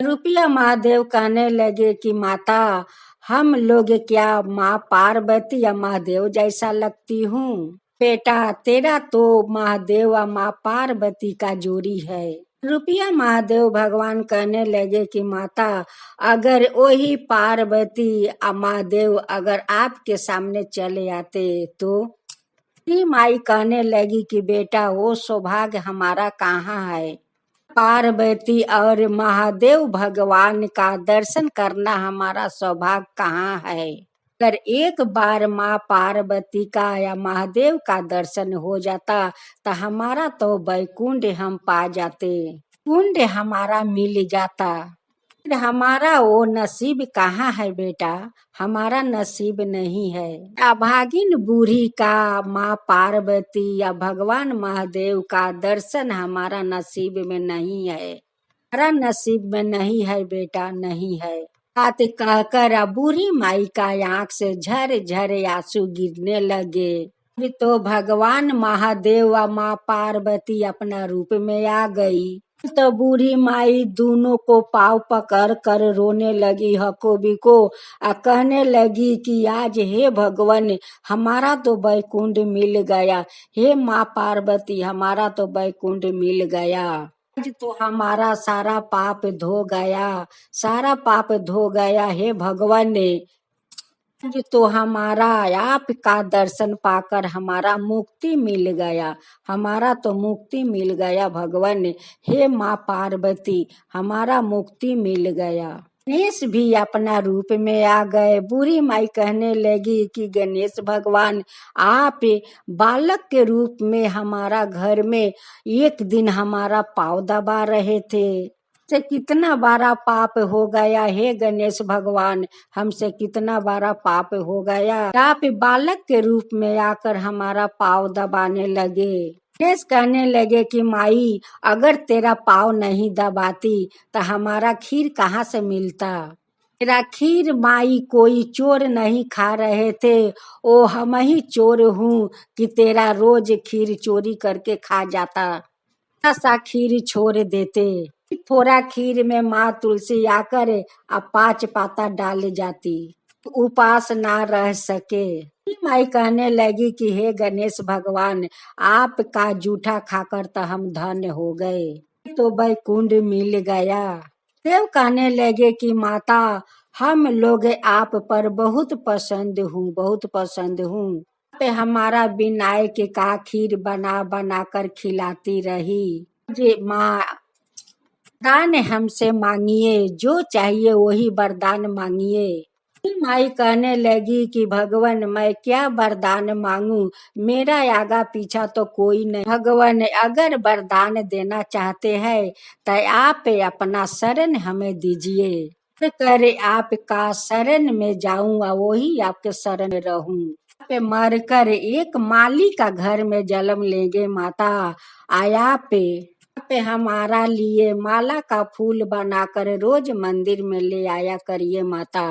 रुपया महादेव कहने लगे कि माता हम लोग क्या माँ पार्वती या महादेव जैसा लगती हूँ। बेटा तेरा तो महादेव और माँ पार्वती का जोड़ी है। रुपया महादेव भगवान कहने लगे कि माता अगर वही पार्वती और महादेव अगर आपके सामने चले आते तो। माई कहने लगी कि बेटा वो सौभाग्य हमारा कहाँ है। पार्वती और महादेव भगवान का दर्शन करना हमारा सौभाग्य कहाँ है। अगर एक बार माँ पार्वती का या महादेव का दर्शन हो जाता तो हमारा तो वैकुंठ हम पा जाते, कुंड हमारा मिल जाता। फिर हमारा वो नसीब कहाँ है बेटा, हमारा नसीब नहीं है। अभागिन बूढ़ी का माँ पार्वती या भगवान महादेव का दर्शन हमारा नसीब में नहीं है, हमारा नसीब में नहीं है बेटा, नहीं है। बात कहकर बूढ़ी माई का आंख से झर झर आंसू गिरने लगे। अभी तो भगवान महादेव व माँ पार्वती अपना रूप में आ गई। तो बूढ़ी माई दोनों को पाव पकड़ कर रोने लगी हको बिको और कहने लगी कि आज हे भगवान हमारा तो वैकुंठ मिल गया, हे माँ पार्वती हमारा तो वैकुंठ मिल गया। आज तो हमारा सारा पाप धो गया, सारा पाप धो गया हे भगवान ने। तो हमारा आपका दर्शन पाकर हमारा मुक्ति मिल गया, हमारा तो मुक्ति मिल गया भगवान, हे माँ पार्वती हमारा मुक्ति मिल गया। गणेश भी अपना रूप में आ गए। बूढ़ी माई कहने लगी कि गणेश भगवान आप बालक के रूप में हमारा घर में एक दिन हमारा पाँव दबा रहे थे, से कितना बड़ा पाप हो गया हे गणेश भगवान, हमसे कितना बड़ा पाप हो गया। आप बालक के रूप में आकर हमारा पाँव दबाने लगे। गणेश कहने लगे कि माई अगर तेरा पाँव नहीं दबाती तो हमारा खीर कहाँ से मिलता। तेरा खीर माई कोई चोर नहीं खा रहे थे, ओ हम ही चोर हूँ कि तेरा रोज खीर चोरी करके खा जाता। सा खीर छोड़ देते, थोड़ा खीर में माँ तुलसी आकर 5 पाता डाल जाती, उपास ना रह सके। माई कहने लगी कि हे गणेश भगवान आपका जूठा खाकर तो हम धन्य हो गए, तो वैकुंठ मिल गया। देव कहने लगे कि माता हम लोग आप पर बहुत पसंद हूँ, बहुत पसंद हूँ। पे हमारा विनायक का खीर बना बना कर खिलाती रही। जी माँ वरदान हमसे मांगिए, जो चाहिए वही वरदान मांगिए। माई कहने लगी कि भगवान मैं क्या वरदान मांगू, मेरा आगा पीछा तो कोई नहीं। भगवान अगर वरदान देना चाहते हैं तो आप अपना शरण हमें दीजिए, करे आपका शरण में जाऊं और वही आपके शरण रहूं। पे मर कर एक माली का घर में जन्म लेंगे माता, आया पे हमारा लिए माला का फूल बनाकर रोज मंदिर में ले आया करिए माता।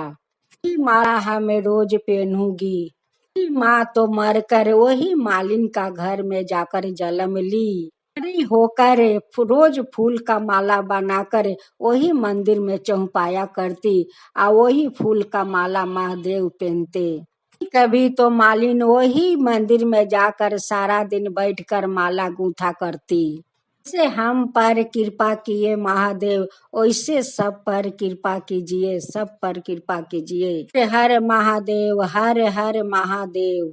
माला हमें रोज पहनूंगी। माँ तो मर कर वही मालिन का घर में जाकर जन्म ली। फ्री होकर रोज फूल का माला बनाकर वही मंदिर में चौपाया करती और वही फूल का माला महादेव पहनते। कभी तो मालिन वही मंदिर में जाकर सारा दिन बैठकर माला गूंथा करती। जैसे हम पर कृपा किए महादेव वैसे सब पर कृपा कीजिए, सब पर कृपा कीजिए। हर महादेव, हर हर महादेव।